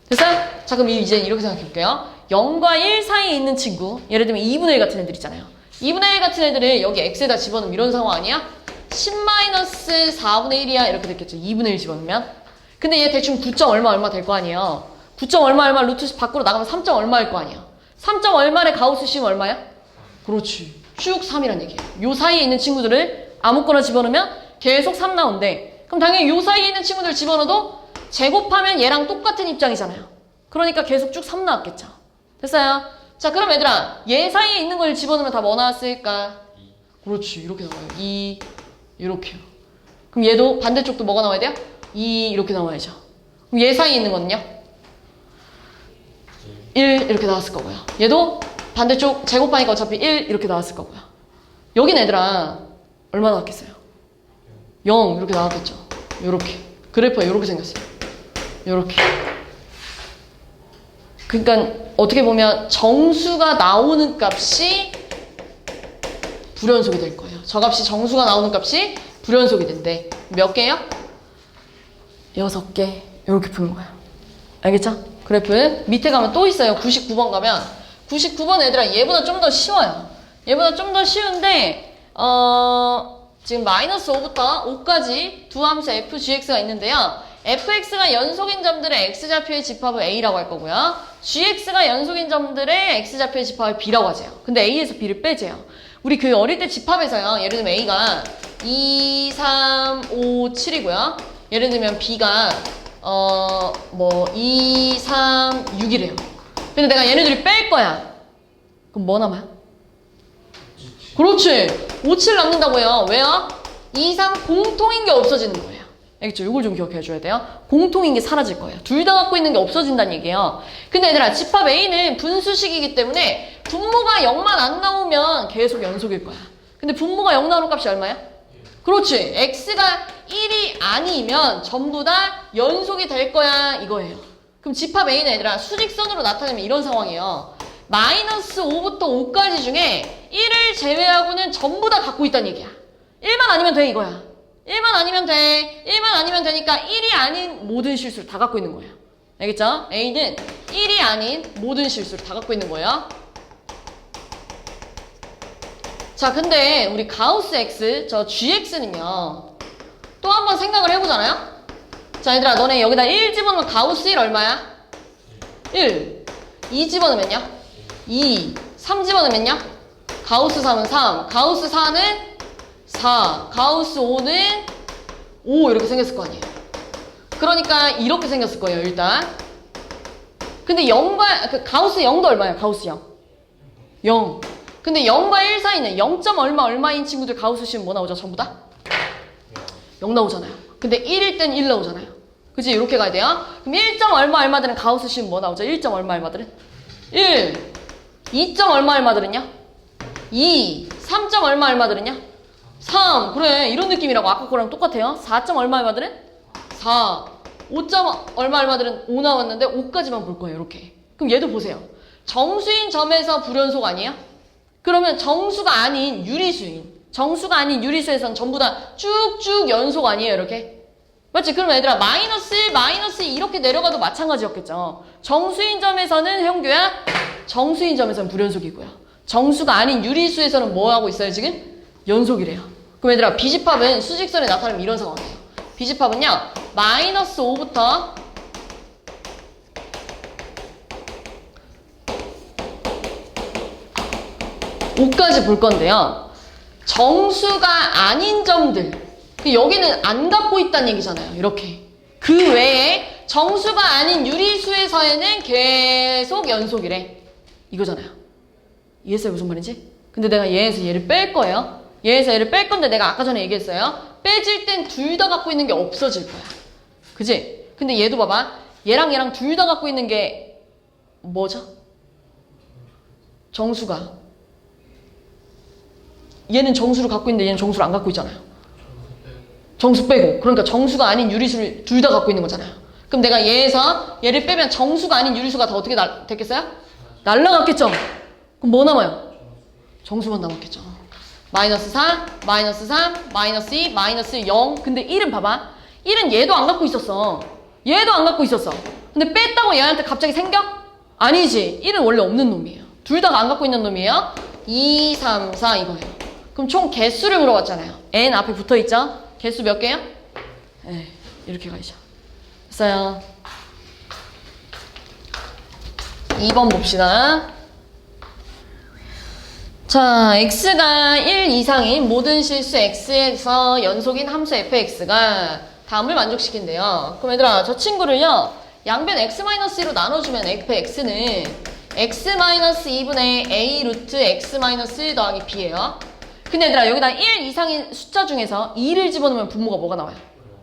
됐어요? 자, 그럼 이제 이렇게 생각해 볼게요. 0과 1 사이에 있는 친구, 예를 들면 2분의 1 같은 애들 있잖아요. 2분의 1 같은 애들을 여기 x에다 집어넣으면 이런 상황 아니야? 10-4분의 1이야 이렇게 됐겠죠. 2분의 1 집어넣으면. 근데 얘 대충 9. 얼마 될 거 아니에요. 9. 얼마 루트 10 밖으로 나가면 3. 얼마일 거 아니야. 3. 얼마의 가우스 씌우면 얼마야? 그렇지. 쭉 3이란 얘기예요. 요 사이에 있는 친구들을 아무거나 집어넣으면 계속 3 나온대. 그럼 당연히 요 사이에 있는 친구들 집어넣어도 제곱하면 얘랑 똑같은 입장이잖아요. 그러니까 계속 쭉 3 나왔겠죠. 됐어요? 자, 그럼 얘들아 얘 사이에 있는 걸 집어넣으면 다 뭐 나왔을까? 그렇지. 이렇게 나와요. 2 이렇게요. 그럼 얘도 반대쪽도 뭐가 나와야 돼요? 2 이렇게 나와야죠. 그럼 얘 사이에 있는 거는요? 1 이렇게 나왔을 거고요. 얘도 반대쪽 제곱하니까 어차피 1 이렇게 나왔을 거고요. 여긴 얘들아 얼마 나왔겠어요? 0 이렇게 나왔겠죠. 요렇게. 그래프가 요렇게 생겼어요. 요렇게. 그러니까 어떻게 보면 정수가 나오는 값이 불연속이 될 거예요. 저 값이 정수가 나오는 값이 불연속이 된대. 몇 개요? 6개. 이렇게 푸는 거야. 알겠죠? 그래프 밑에 가면 또 있어요. 99번 가면 99번 애들아 얘보다 좀 더 쉬워요. 얘보다 좀 더 쉬운데 지금 마이너스 5부터 5까지 두 함수 f, gx가 있는데요. fx가 연속인 점들의 x좌표의 집합을 a라고 할 거고요. gx가 연속인 점들의 x좌표의 집합을 b라고 하세요. 근데 a에서 b를 빼재요. 우리 그 어릴 때 집합에서요. 예를 들면 a가 2, 3, 5, 7이고요. 예를 들면 b가 2, 3, 6이래요. 근데 내가 얘네들이 뺄 거야. 그럼 뭐 남아요? 그렇지. 5, 7 남는다고요. 왜요? 2, 3 공통인 게 없어지는 거예요. 알겠죠? 이걸 좀 기억해 줘야 돼요. 공통인 게 사라질 거예요. 둘 다 갖고 있는 게 없어진다는 얘기예요. 근데 얘들아 집합 A는 분수식이기 때문에 분모가 0만 안 나오면 계속 연속일 거야. 근데 분모가 0 나오는 값이 얼마야? 그렇지. X가 1이 아니면 전부 다 연속이 될 거야 이거예요. 그럼 집합 A는 얘들아 수직선으로 나타내면 이런 상황이에요. 마이너스 5부터 5까지 중에 1을 제외하고는 전부 다 갖고 있다는 얘기야. 1만 아니면 돼 이거야. 1만 아니면 돼. 1만 아니면 되니까 1이 아닌 모든 실수를 다 갖고 있는 거예요. 알겠죠? A는 1이 아닌 모든 실수를 다 갖고 있는 거예요. 자, 근데 우리 가우스 X, 저 GX는요. 또 한 번 생각을 해보잖아요? 자, 얘들아, 너네 여기다 1 집어넣으면 가우스 1 얼마야? 1. 2 집어넣으면요? 2. 3 집어넣으면요? 가우스 3은 3. 가우스 4는 4. 가우스 5는 5 이렇게 생겼을 거 아니에요. 그러니까 이렇게 생겼을 거예요, 일단. 근데 0과, 가우스 0도 얼마예요? 가우스 0. 0. 근데 0과 1 사이는 0. 얼마인 친구들 가우스 씌우면 뭐 나오죠? 전부 다? 0 나오잖아요. 근데 1일 땐 1 나오잖아요. 그치? 이렇게 가야 돼요. 그럼 1. 얼마들은 가우스 씌우면 뭐 나오죠? 1. 얼마들은? 1. 2. 얼마들은요? 2. 3. 얼마들은요? 3. 그래. 이런 느낌이라고. 아까 거랑 똑같아요. 4. 얼마들은? 4. 5. 얼마들은 5 나왔는데 5까지만 볼 거예요. 이렇게. 그럼 얘도 보세요. 정수인 점에서 불연속 아니에요? 그러면 정수가 아닌 유리수인. 정수가 아닌 유리수에서는 전부 다 쭉쭉 연속 아니에요? 이렇게. 맞지? 그러면 얘들아 마이너스 1, 마이너스 2 이렇게 내려가도 마찬가지였겠죠. 정수인 점에서는 형규야. 정수인 점에서는 불연속이고요. 정수가 아닌 유리수에서는 뭐 하고 있어요 지금? 연속이래요. 그럼 얘들아 비집합은 수직선에 나타나면 이런 상황이에요. 비집합은요. 마이너스 5부터 (5까지) 볼 건데요. 정수가 아닌 점들 여기는 안 갖고 있다는 얘기잖아요. 이렇게. 그 외에 정수가 아닌 유리수에서에는 계속 연속이래. 이거잖아요. 이해했어요? 무슨 말인지? 근데 내가 얘에서 얘를 뺄 거예요. 얘에서 얘를 뺄 건데 내가 아까 전에 얘기했어요. 빼질 땐 둘 다 갖고 있는 게 없어질 거야. 그지? 근데 얘도 봐봐. 얘랑 둘 다 갖고 있는 게 뭐죠? 정수가. 얘는 정수를 갖고 있는데 얘는 정수를 안 갖고 있잖아요. 정수 빼고. 그러니까 정수가 아닌 유리수를 둘 다 갖고 있는 거잖아요. 그럼 내가 얘에서 얘를 빼면 정수가 아닌 유리수가 더 어떻게 됐겠어요? 날라갔겠죠? 그럼 뭐 남아요? 정수만 남았겠죠. 마이너스 4, 마이너스 3, 마이너스 2, 마이너스 0. 근데 1은 봐봐. 1은 얘도 안 갖고 있었어. 얘도 안 갖고 있었어. 근데 뺐다고 얘한테 갑자기 생겨? 아니지. 1은 원래 없는 놈이에요. 둘 다 안 갖고 있는 놈이에요. 2, 3, 4 이거예요. 그럼 총 개수를 물어봤잖아요. n 앞에 붙어있죠? 개수 몇 개요? 네, 이렇게 가야죠. 됐어요. 2번 봅시다. 자, x가 1 이상인 모든 실수 x에서 연속인 함수 fx가 다음을 만족시킨대요. 그럼 얘들아, 저 친구를요, 양변 x-2로 나눠주면 fx는 x-2분의 a 루트 x-1 더하기 b예요. 근데 얘들아, 여기다 1 이상인 숫자 중에서 2를 집어넣으면 분모가 뭐가 나와요?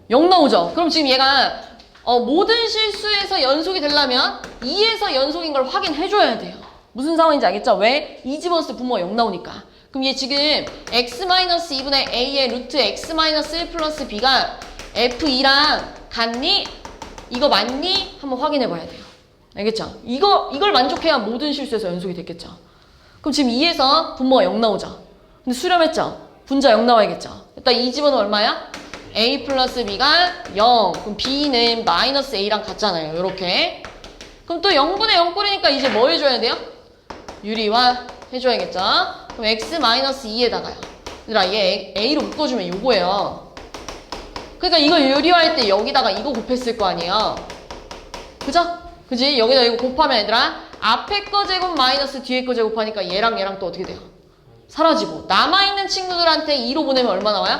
0 나오죠? 그럼 지금 얘가 모든 실수에서 연속이 되려면 2에서 연속인 걸 확인해줘야 돼요. 무슨 상황인지 알겠죠? 왜? 2 집어넣었을 때 분모가 0 나오니까. 그럼 얘 지금 x-2분의 a의 루트 x-1 플러스 b가 f2랑 같니? 이거 맞니? 한번 확인해봐야 돼요. 알겠죠? 이걸 만족해야 모든 실수에서 연속이 됐겠죠? 그럼 지금 2에서 분모가 0 나오죠? 근데 수렴했죠? 분자 0 나와야겠죠? 일단 2 집어넣으면 얼마야? a 플러스 b가 0. 그럼 b는 마이너스 a랑 같잖아요. 요렇게. 그럼 또 0분의 0 꼴이니까 이제 뭐 해줘야 돼요? 유리화 해줘야겠죠? 그럼 x-2에다가요. 얘들아, 얘 a로 묶어주면 요거예요. 그러니까 이걸 유리화할 때 여기다가 이거 곱했을 거 아니에요. 그죠? 그지? 여기다 이거 곱하면 얘들아, 앞에 거 제곱 마이너스 뒤에 거 제곱하니까 얘랑 또 어떻게 돼요? 사라지고. 남아있는 친구들한테 2로 보내면 얼마 나와요?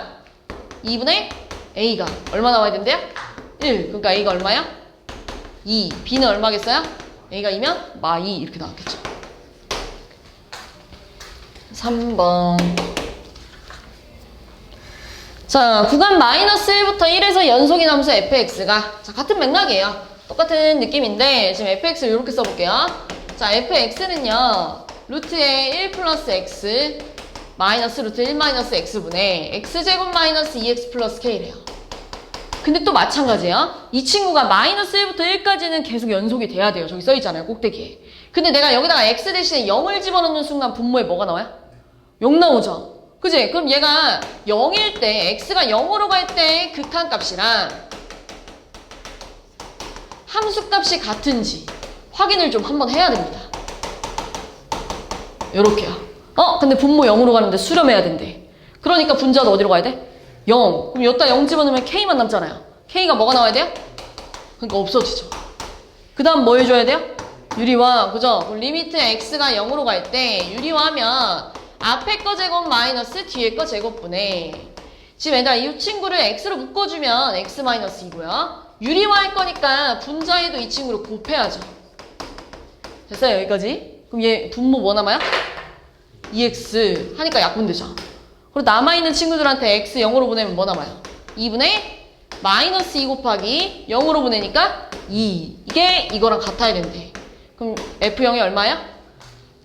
2분의 a가 얼마 나와야 된대요? 1. 그러니까 a가 얼마야? 2. b는 얼마겠어요? a가 2면 마2 이렇게 나왔겠죠. 3번. 자, 구간 마이너스 1부터 1에서 연속인 함수 fx가, 자, 같은 맥락이에요. 똑같은 느낌인데 지금 fx를 이렇게 써볼게요. 자, fx는요 루트의 1 플러스 x 마이너스 루트 1 마이너스 x분의 x제곱 마이너스 2x 플러스 k래요. 근데 또 마찬가지예요. 이 친구가 마이너스 1부터 1까지는 계속 연속이 돼야 돼요. 저기 써있잖아요, 꼭대기에. 근데 내가 여기다가 x 대신에 0을 집어넣는 순간 분모에 뭐가 나와요? 0 나오죠? 그지? 그럼 얘가 0일 때, x가 0으로 갈 때 극한값이랑 함수값이 같은지 확인을 좀 한번 해야 됩니다. 요렇게요. 근데 분모 0으로 가는데 수렴해야 된대. 그러니까 분자도 어디로 가야 돼? 0. 그럼 여기다 0 집어넣으면 k만 남잖아요. k가 뭐가 나와야 돼요? 그러니까 없어지죠. 그 다음 뭐 해줘야 돼요? 유리화, 그죠? 그럼 리미트 x가 0으로 갈 때 유리화하면 앞에 거 제곱 마이너스 뒤에 거 제곱분의, 지금 얘들아 이 친구를 x로 묶어주면 x 마이너스 2고요. 유리화할 거니까 분자에도 이 친구를 곱해야죠. 됐어요? 여기까지? 그럼 얘 분모 뭐 남아요? 2x 하니까 약분되죠. 그리고 남아있는 친구들한테 x 0으로 보내면 뭐 남아요? 2분의 마이너스 2 곱하기 0으로 보내니까 2. 이게 이거랑 같아야 된대. 그럼 F0이 얼마야?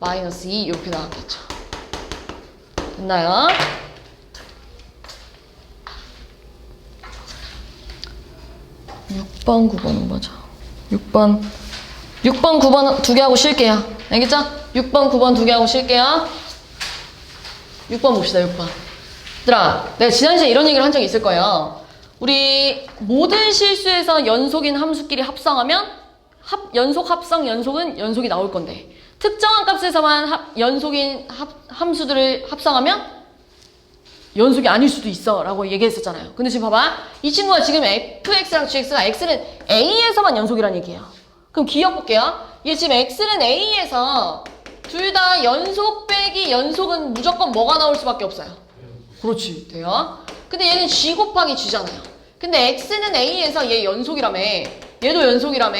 마이너스 2 이렇게 나왔겠죠. 됐나요? (6번) (9번은) 뭐죠? 6번 9번 두 개 하고 쉴게요. 알겠죠? 6번 9번 두 개 하고 쉴게요. 6번 봅시다. 6번. 얘들아, 내가 지난 시간에 이런 얘기를 한 적이 있을 거예요. 우리 모든 실수에서 연속인 함수끼리 합성하면 연속 합성 연속은 연속이 나올 건데, 특정한 값에서만 연속인 함수들을 합성하면 연속이 아닐 수도 있어 라고 얘기했었잖아요. 근데 지금 봐봐, 이 친구가 지금 fx랑 gx가 x는 a에서만 연속이란 얘기예요. 그럼 기억 볼게요. 얘 지금 x는 a에서 둘 다 연속 빼기 연속은 무조건 뭐가 나올 수밖에 없어요? 그렇지, 돼요. 근데 얘는 g 곱하기 g잖아요. 근데 x는 a에서 얘 연속이라며, 얘도 연속이라며.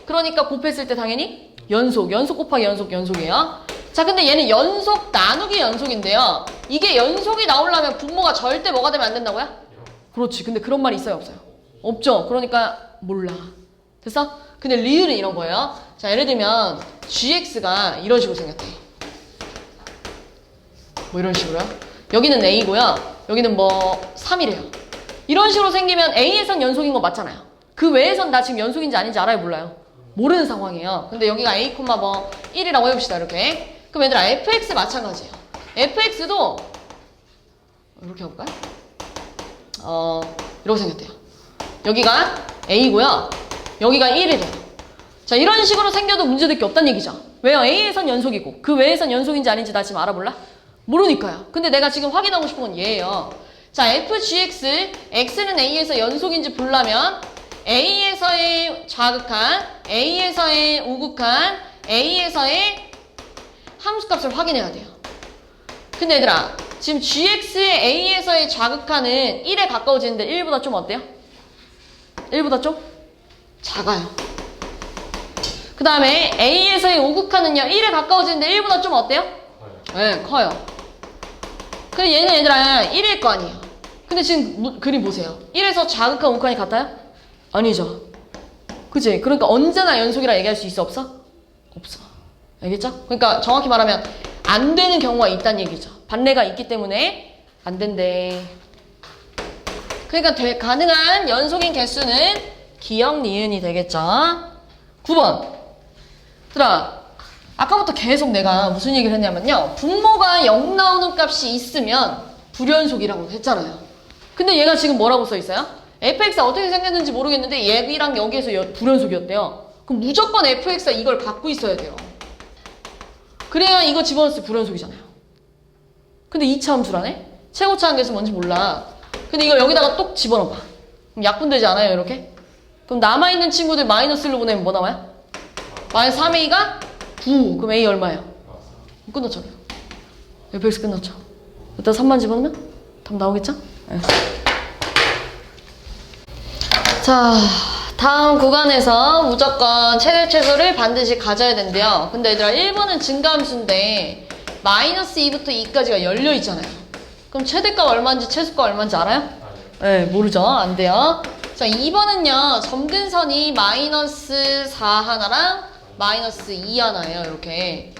그러니까 곱했을 때 당연히 연속 곱하기 연속이에요. 자, 근데 얘는 연속 나누기 연속인데요. 이게 연속이 나오려면 분모가 절대 뭐가 되면 안 된다고요? 그렇지. 근데 그런 말이 있어요, 없어요? 없죠. 그러니까 몰라. 됐어? 근데 리을은 이런 거예요. 자, 예를 들면 gx가 이런 식으로 생겼대. 뭐 이런 식으로요. 여기는 a고요. 여기는 뭐 3이래요. 이런 식으로 생기면 a에선 연속인 거 맞잖아요. 그 외에선 나 지금 연속인지 아닌지 알아요, 몰라요? 모르는 상황이에요. 근데 여기가 a, 뭐 1이라고 해봅시다. 이렇게. 그럼 얘들아 fx 마찬가지예요. fx도 이렇게 해볼까요? 이렇게 생겼대요. 여기가 a고요. 여기가 1이래요. 자, 이런 식으로 생겨도 문제될 게 없다는 얘기죠. 왜요? a에선 연속이고 그 외에선 연속인지 아닌지 나 지금 알아볼라? 모르니까요. 근데 내가 지금 확인하고 싶은 건 얘예요. 자, fgx, x는 a에서 연속인지 보려면 a에서의 좌극한, a에서의 우극한, a에서의 함수값을 확인해야 돼요. 근데 얘들아, 지금 gx의 a에서의 좌극한은 1에 가까워지는데 1보다 좀 어때요? 1보다 좀 작아요. 그 다음에 a에서의 우극한은요 1에 가까워지는데 1보다 좀 어때요? 네, 커요. 근데 얘는 얘들아 1일 거 아니에요. 근데 지금 그림 보세요. 1에서 좌극한 우극한이 같아요? 아니죠. 그치? 그러니까 언제나 연속이라 얘기할 수 있어, 없어? 없어. 알겠죠? 그러니까 정확히 말하면 안 되는 경우가 있다는 얘기죠. 반례가 있기 때문에 안 된대. 그러니까 가능한 연속인 개수는 기역, 니은이 되겠죠. 9번. 얘들아, 아까부터 계속 내가 무슨 얘기를 했냐면요. 분모가 0 나오는 값이 있으면 불연속이라고 했잖아요. 근데 얘가 지금 뭐라고 써 있어요? fx가 어떻게 생겼는지 모르겠는데 얘랑 여기에서 불연속이었대요. 그럼 무조건 fx가 이걸 갖고 있어야 돼요. 그래야 이거 집어넣었을 때 불연속이잖아요. 근데 2차 함수라네? 최고차 한계수 뭔지 몰라. 근데 이걸 여기다가 똑 집어넣어봐. 그럼 약분되지 않아요, 이렇게? 그럼 남아있는 친구들 마이너스 1로 보내면 뭐 남아요? 마이너스 3a가 9. 그럼 a 얼마예요? 끝났잖아요. fx 끝났죠. 이따 3만 집어넣으면 답 나오겠죠? 네. 자, 다음 구간에서 무조건 최대 최소를 반드시 가져야 된대요. 근데 얘들아 1번은 증가함수인데 마이너스 2부터 2까지가 열려 있잖아요. 그럼 최대값 얼마인지 최소값 얼마인지 알아요? 네, 모르죠. 안 돼요. 자, 2번은요 점근선이 마이너스 4 하나랑 마이너스 2 하나예요. 이렇게.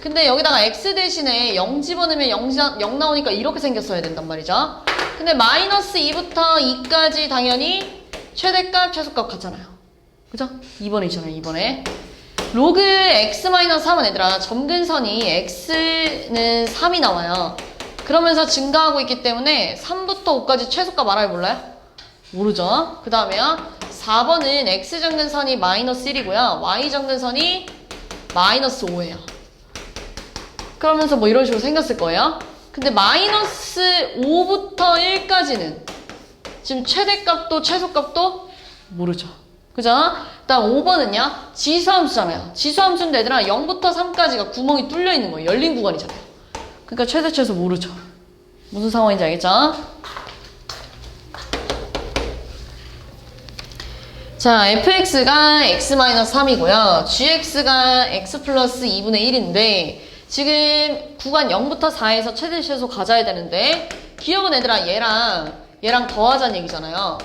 근데 여기다가 x 대신에 0 집어넣으면 0 나오니까 이렇게 생겼어야 된단 말이죠. 근데 마이너스 2부터 2까지 당연히 최대값, 최소값 같잖아요. 그죠? 2번에 있잖아요, 2번에. 로그 x-3은 얘들아 점근선이 x는 3이 나와요. 그러면서 증가하고 있기 때문에 3부터 5까지 최소값 알아요? 몰라요? 모르죠. 그 다음에요 4번은 x점근선이 마이너스 1이고요 y점근선이 마이너스 5예요. 그러면서 뭐 이런 식으로 생겼을 거예요. 근데 마이너스 5부터 1까지는 지금 최대값도 최소값도 모르죠. 그죠? 일단 5번은요 지수함수잖아요. 지수함수인데 얘들아 0부터 3까지가 구멍이 뚫려 있는 거예요. 열린 구간이잖아요. 그러니까 최대 최소 모르죠. 무슨 상황인지 알겠죠? 자, fx가 x-3이고요. gx가 x 플러스 2분의 1인데 지금 구간 0부터 4에서 최대 최소 가져야 되는데 기억은 얘들아 얘랑 더하자는 얘기잖아요.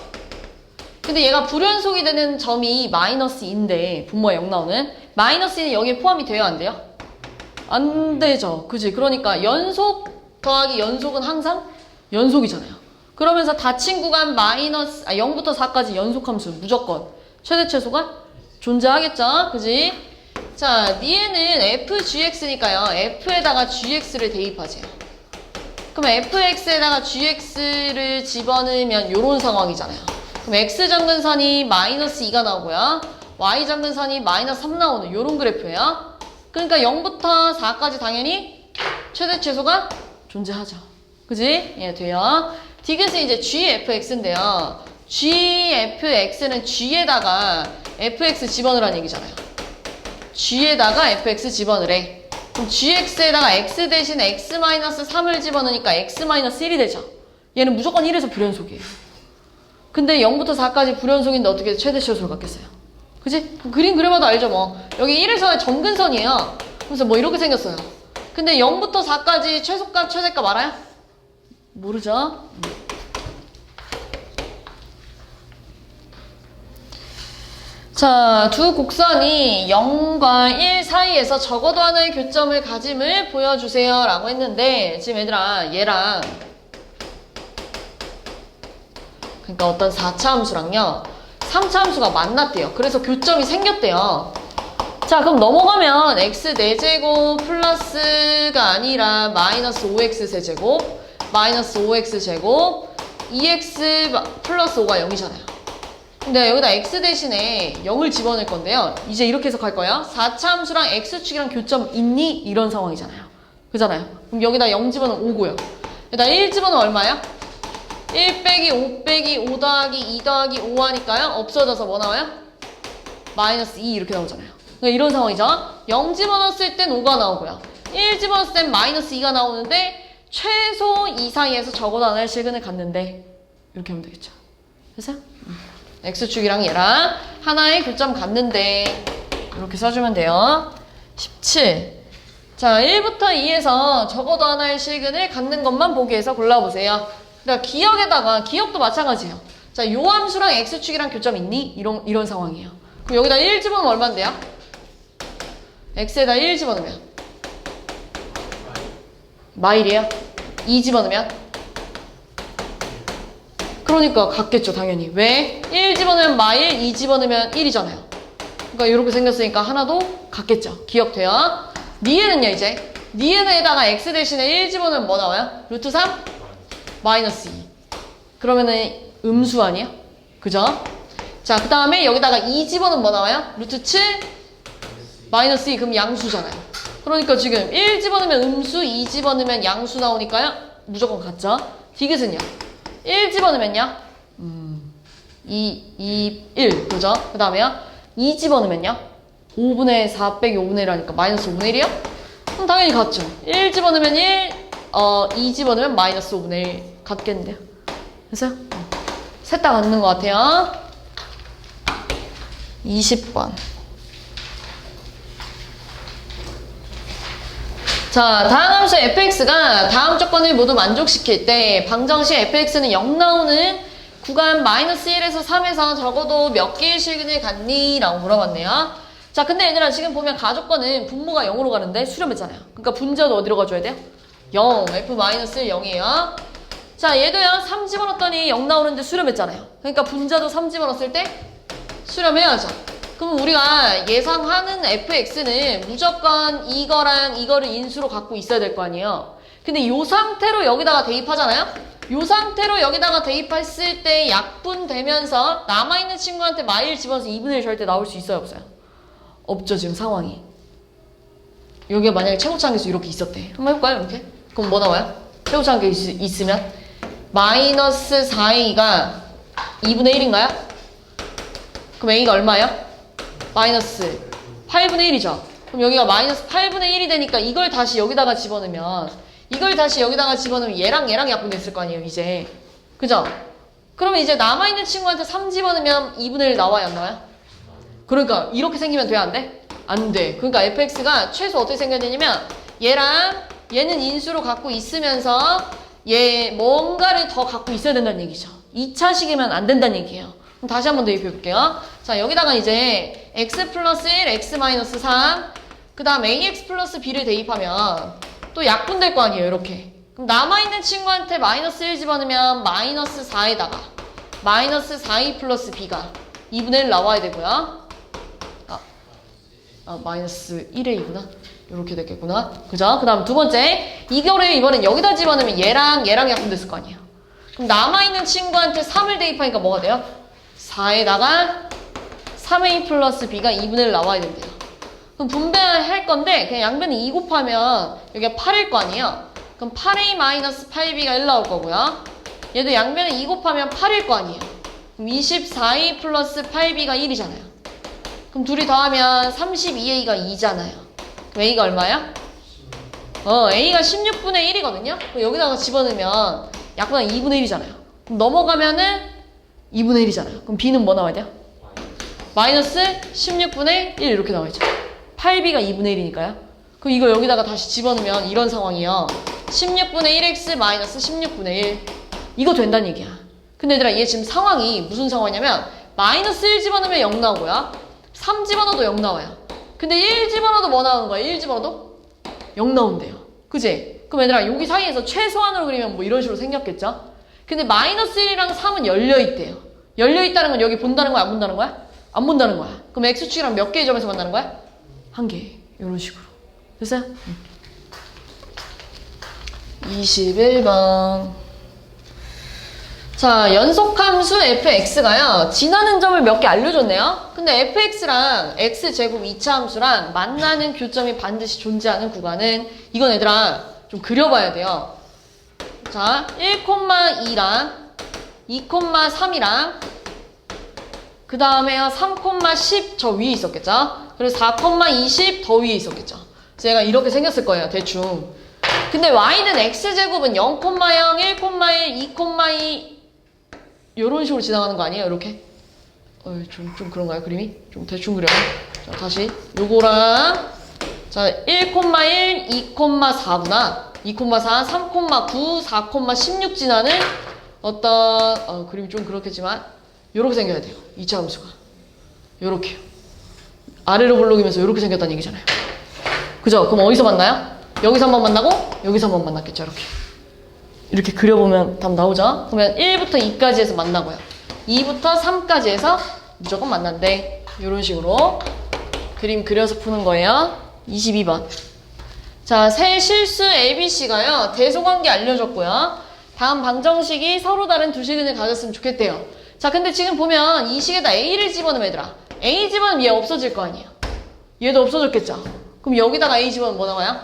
근데 얘가 불연속이 되는 점이 마이너스 2인데 분모가 0 나오는 마이너스 2는 여기에 포함이 돼요? 안 돼요? 안 되죠. 그지? 그러니까 연속 더하기 연속은 항상 연속이잖아요. 그러면서 닫힌 구간 0부터 4까지 연속함수 무조건 최대 최소가 존재하겠죠? 그지? 자, 니에는 fgx니까요. f에다가 gx를 대입하세요. 그럼 fx에다가 gx를 집어넣으면 요런 상황이잖아요. 그럼 x점근선이 마이너스 2가 나오고요. y점근선이 마이너스 3 나오는 요런 그래프예요. 그러니까 0부터 4까지 당연히 최대 최소가 존재하죠. 그지? 예, 돼요. 디귿은 이제 gfx인데요. gfx는 g에다가 fx 집어넣으라는 얘기잖아요. g에다가 fx 집어넣으래. 그럼 gx에다가 x 대신 x-3을 집어넣으니까 x-1이 되죠. 얘는 무조건 1에서 불연속이에요. 근데 0부터 4까지 불연속인데 어떻게 최대 최소를 갖겠어요? 그지? 그림 그려봐도 알죠 뭐. 여기 1에서 점근선이에요. 그래서 뭐 이렇게 생겼어요. 근데 0부터 4까지 최소값, 최대값 알아요? 모르죠? 자, 두 곡선이 0과 1 사이에서 적어도 하나의 교점을 가짐을 보여주세요 라고 했는데 지금 얘들아 얘랑 그러니까 어떤 4차 함수랑요 3차 함수가 만났대요. 그래서 교점이 생겼대요. 자, 그럼 넘어가면 x 4제곱 플러스가 아니라 마이너스 5x 세제곱 마이너스 5x 제곱 2x 플러스 5가 0이잖아요. 근데 여기다 x 대신에 0을 집어넣을 건데요. 이제 이렇게 해석할 거예요. 4차 함수랑 x축이랑 교점 있니? 이런 상황이잖아요. 그잖아요. 그럼 여기다 0 집어넣으면 5고요. 여기다 1 집어넣으면 얼마야? 1 빼기 5 빼기 5 더하기 2 더하기 5 하니까요. 없어져서 뭐 나와요? 마이너스 2 이렇게 나오잖아요. 그러니까 이런 상황이죠. 0 집어넣었을 땐 5가 나오고요. 1 집어넣었을 땐 마이너스 2가 나오는데 최소 이 사이에서 적어도 하나의 실근을 갖는데 이렇게 하면 되겠죠. 됐어요? X축이랑 얘랑 하나의 교점 갖는데 이렇게 써주면 돼요. 17. 자, 1부터 2에서 적어도 하나의 실근을 갖는 것만 보기 위해서 골라보세요. 그러니까 기역에다가 기역도 마찬가지예요. 자, 요 함수랑 X축이랑 교점 있니? 이런 상황이에요. 그럼 여기다 1 집어넣으면 얼마인데요? X에다 1 집어넣으면 마일이에요. 2 집어넣으면 그러니까 같겠죠, 당연히. 왜? 1 집어넣으면 마일, 2 집어넣으면 1이잖아요. 그러니까 이렇게 생겼으니까 하나도 같겠죠. 기억돼요. 니에는요, 이제. 니에다가 x 대신에 1 집어넣으면 뭐 나와요? 루트 3? 마이너스 2. 그러면은 음수 아니야? 그죠? 자, 그 다음에 여기다가 2 집어넣으면 뭐 나와요? 루트 7? 마이너스 2. 그럼 양수잖아요. 그러니까 지금 1 집어넣으면 음수, 2 집어넣으면 양수 나오니까요. 무조건 같죠? 디귿은요? 1 집어넣으면요? 1. 그죠? 그 다음에요? 2 집어넣으면요? 5분의 4 빼기 5분의 1 하니까 마이너스 5분의 1이요? 그럼 당연히 같죠. 1 집어넣으면 1, 2 집어넣으면 마이너스 5분의 1 같겠는데요? 됐어요? 셋 다 같는 것 같아요. 20번. 자, 다음 함수 fx가 다음 조건을 모두 만족시킬 때 방정식 fx는 0 나오는 구간 마이너스 1에서 3에서 적어도 몇 개의 실근을 갖니? 라고 물어봤네요. 자, 근데 얘들아 지금 보면 가조건은 분모가 0으로 가는데 수렴했잖아요. 그러니까 분자도 어디로 가줘야 돼요? 0, f-1 0이에요. 자, 얘도요 3 집어넣었더니 0 나오는데 수렴했잖아요. 그러니까 분자도 3 집어넣었을 때 수렴해야죠. 그럼 우리가 예상하는 fx는 무조건 이거랑 이거를 인수로 갖고 있어야 될 거 아니에요. 근데 이 상태로 여기다가 대입하잖아요. 이 상태로 여기다가 대입했을 때 약분되면서 남아있는 친구한테 마일 집어서 2분의 1 절대 나올 수 있어요, 없어요? 없죠, 지금 상황이. 여기가 만약에 최고차항계수 이렇게 있었대. 한번 해볼까요, 이렇게? 그럼 뭐 나와요? 최고차항계수 있으면 마이너스 4a가 2분의 1인가요? 그럼 a가 얼마예요? 마이너스 8분의 1이죠. 그럼 여기가 마이너스 8분의 1이 되니까 이걸 다시 여기다가 집어넣으면 얘랑 약분됐을 거 아니에요, 이제. 그죠? 그러면 이제 남아있는 친구한테 3 집어넣으면 2분의 1 나와요, 안 나와요? 그러니까 이렇게 생기면 돼, 안 돼? 안 돼. 그러니까 fx가 최소 어떻게 생겨야 되냐면 얘랑 얘는 인수로 갖고 있으면서 얘 뭔가를 더 갖고 있어야 된다는 얘기죠. 2차식이면 안 된다는 얘기예요. 그럼 다시 한번 대입해 볼게요. 자, 여기다가 이제 x 플러스 1, x 마이너스 3, 그 다음 ax 플러스 b를 대입하면 또 약분될 거 아니에요, 이렇게. 그럼 남아있는 친구한테 마이너스 1 집어넣으면 마이너스 4에다가 마이너스 4a 플러스 b가 2분의 1 나와야 되고요. 마이너스 1의 2구나. 이렇게 됐겠구나. 그죠? 그 다음 두 번째. 이거를 이번엔 여기다 집어넣으면 얘랑 약분됐을 거 아니에요. 그럼 남아있는 친구한테 3을 대입하니까 뭐가 돼요? 4에다가 3a 플러스 b가 2분의 1 나와야 된대요. 그럼 분배할 건데 그냥 양변에 2 곱하면 여기가 8일 거 아니에요. 그럼 8a 마이너스 8b가 1 나올 거고요. 얘도 양변에 2 곱하면 8일 거 아니에요. 그럼 24a 플러스 8b가 1이잖아요. 그럼 둘이 더하면 32a가 2잖아요. 그럼 a가 얼마야? a가 16분의 1이거든요. 그럼 여기다가 집어넣으면 약분한 2분의 1이잖아요. 그럼 넘어가면은 2분의 1이잖아요. 그럼 b는 뭐 나와야 돼요? 마이너스 16분의 1 이렇게 나와야죠. 8b가 2분의 1이니까요. 그럼 이거 여기다가 다시 집어넣으면 이런 상황이요. 16분의 1x 마이너스 16분의 1. 이거 된다는 얘기야. 근데 얘들아, 얘 지금 상황이 무슨 상황이냐면 마이너스 1 집어넣으면 0 나오고요. 3 집어넣어도 0 나와요. 근데 1 집어넣어도 뭐 나오는 거야? 1 집어넣어도 0 나온대요. 그지? 그럼 얘들아, 여기 사이에서 최소한으로 그리면 뭐 이런 식으로 생겼겠죠? 근데 마이너스 1이랑 3은 열려있대요. 열려있다는 건 여기 본다는 거야? 안 본다는 거야? 안 본다는 거야. 그럼 x축이랑 몇 개의 점에서 만나는 거야? 한 개. 이런 식으로. 됐어요? 21번. 자, 연속함수 fx가요. 지나는 점을 몇 개 알려줬네요. 근데 fx랑 x제곱 2차 함수랑 만나는 교점이 반드시 존재하는 구간은 이건 얘들아 좀 그려봐야 돼요. 자, 1,2랑 2,3이랑 그 다음에요 3,10 저 위에 있었겠죠. 그래서 4,20 더 위에 있었겠죠. 그래서 얘가 이렇게 생겼을 거예요, 대충. 근데 y는 x제곱은 0,0, 1,1, 2,2 이런 식으로 지나가는 거 아니에요? 이렇게? 좀 그런가요? 그림이? 좀 대충 그려요. 자, 다시 요거랑 자, 1,1, 2,4구나. 2,4, 3,9, 4,16 지나는 어떤 그림이 좀 그렇겠지만 요렇게 생겨야 돼요. 2차 함수가. 요렇게요. 아래로 볼록이면서 요렇게 생겼다는 얘기잖아요. 그죠? 그럼 어디서 만나요? 여기서 한번 만나고 여기서 한번 만났겠죠. 이렇게 그려보면 답 나오죠? 그러면 1부터 2까지 해서 만나고요. 2부터 3까지 해서 무조건 만난대. 이런 식으로 그림 그려서 푸는 거예요. 22번. 자, 세 실수 ABC가요. 대소관계 알려줬고요. 다음 방정식이 서로 다른 두 식을 가졌으면 좋겠대요. 자, 근데 지금 보면 이 식에다 A를 집어넣으면 얘들아. A 집어넣으면 얘 없어질 거 아니에요. 얘도 없어졌겠죠? 그럼 여기다가 A 집어넣으면 뭐 나와요?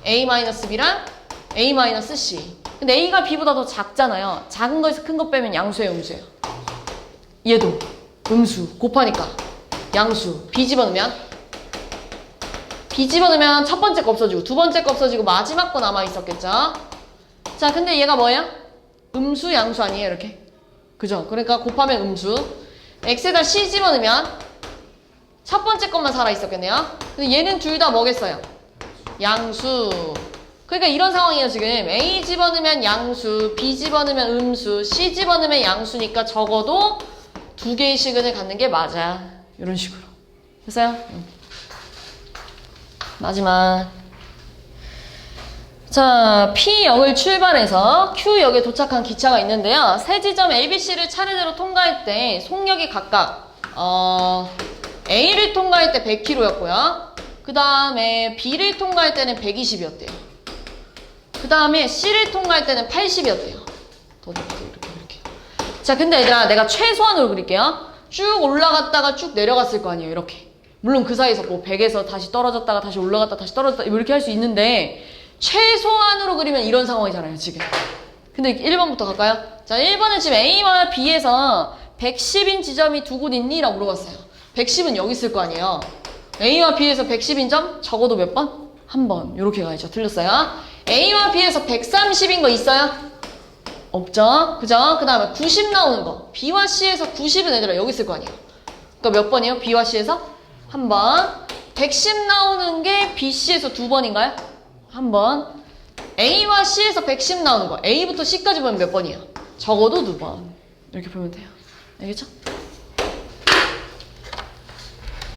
A-B랑 A-C. 근데 A가 B보다 더 작잖아요. 작은 거에서 큰 거 빼면 양수예요, 음수예요? 얘도 음수 곱하니까 양수. B 집어넣으면 첫 번째 거 없어지고 두 번째 거 없어지고 마지막 거 남아있었겠죠? 자, 근데 얘가 뭐예요? 음수, 양수 아니에요, 이렇게? 그죠? 그러니까 곱하면 음수. X에다 C 집어넣으면 첫 번째 것만 살아있었겠네요? 근데 얘는 둘 다 뭐겠어요? 양수. 그러니까 이런 상황이에요, 지금. A 집어넣으면 양수, B 집어넣으면 음수, C 집어넣으면 양수니까 적어도 두 개의 시근을 갖는 게 맞아. 이런 식으로. 됐어요? 마지막. 자, P역을 출발해서 Q역에 도착한 기차가 있는데요. 세 지점 ABC를 차례대로 통과할 때 속력이 각각 A를 통과할 때 100km였고요. 그 다음에 B를 통과할 때는 120이었대요. 그 다음에 C를 통과할 때는 80이었대요. 이렇게. 자, 근데 얘들아, 내가 최소한으로 그릴게요. 쭉 올라갔다가 쭉 내려갔을 거 아니에요, 이렇게. 물론 그 사이에서 뭐 100에서 다시 떨어졌다가 다시 올라갔다 다시 떨어졌다 이렇게 할 수 있는데 최소한으로 그리면 이런 상황이잖아요, 지금. 근데 1번부터 갈까요? 자, 1번은 지금 A와 B에서 110인 지점이 두 곳 있니? 라고 물어봤어요. 110은 여기 있을 거 아니에요. A와 B에서 110인 점 적어도 몇 번? 한 번. 이렇게 가야죠. 틀렸어요. A와 B에서 130인 거 있어요? 없죠? 그죠? 그 다음에 90 나오는 거. B와 C에서 90은 얘들아 여기 있을 거 아니에요. 그러니까 몇 번이에요? B와 C에서? 한 번. 110 나오는 게 B, C에서 두 번인가요? 한 번. A와 C에서 110 나오는 거. A부터 C까지 보면 몇 번이에요? 적어도 두 번. 이렇게 보면 돼요. 알겠죠?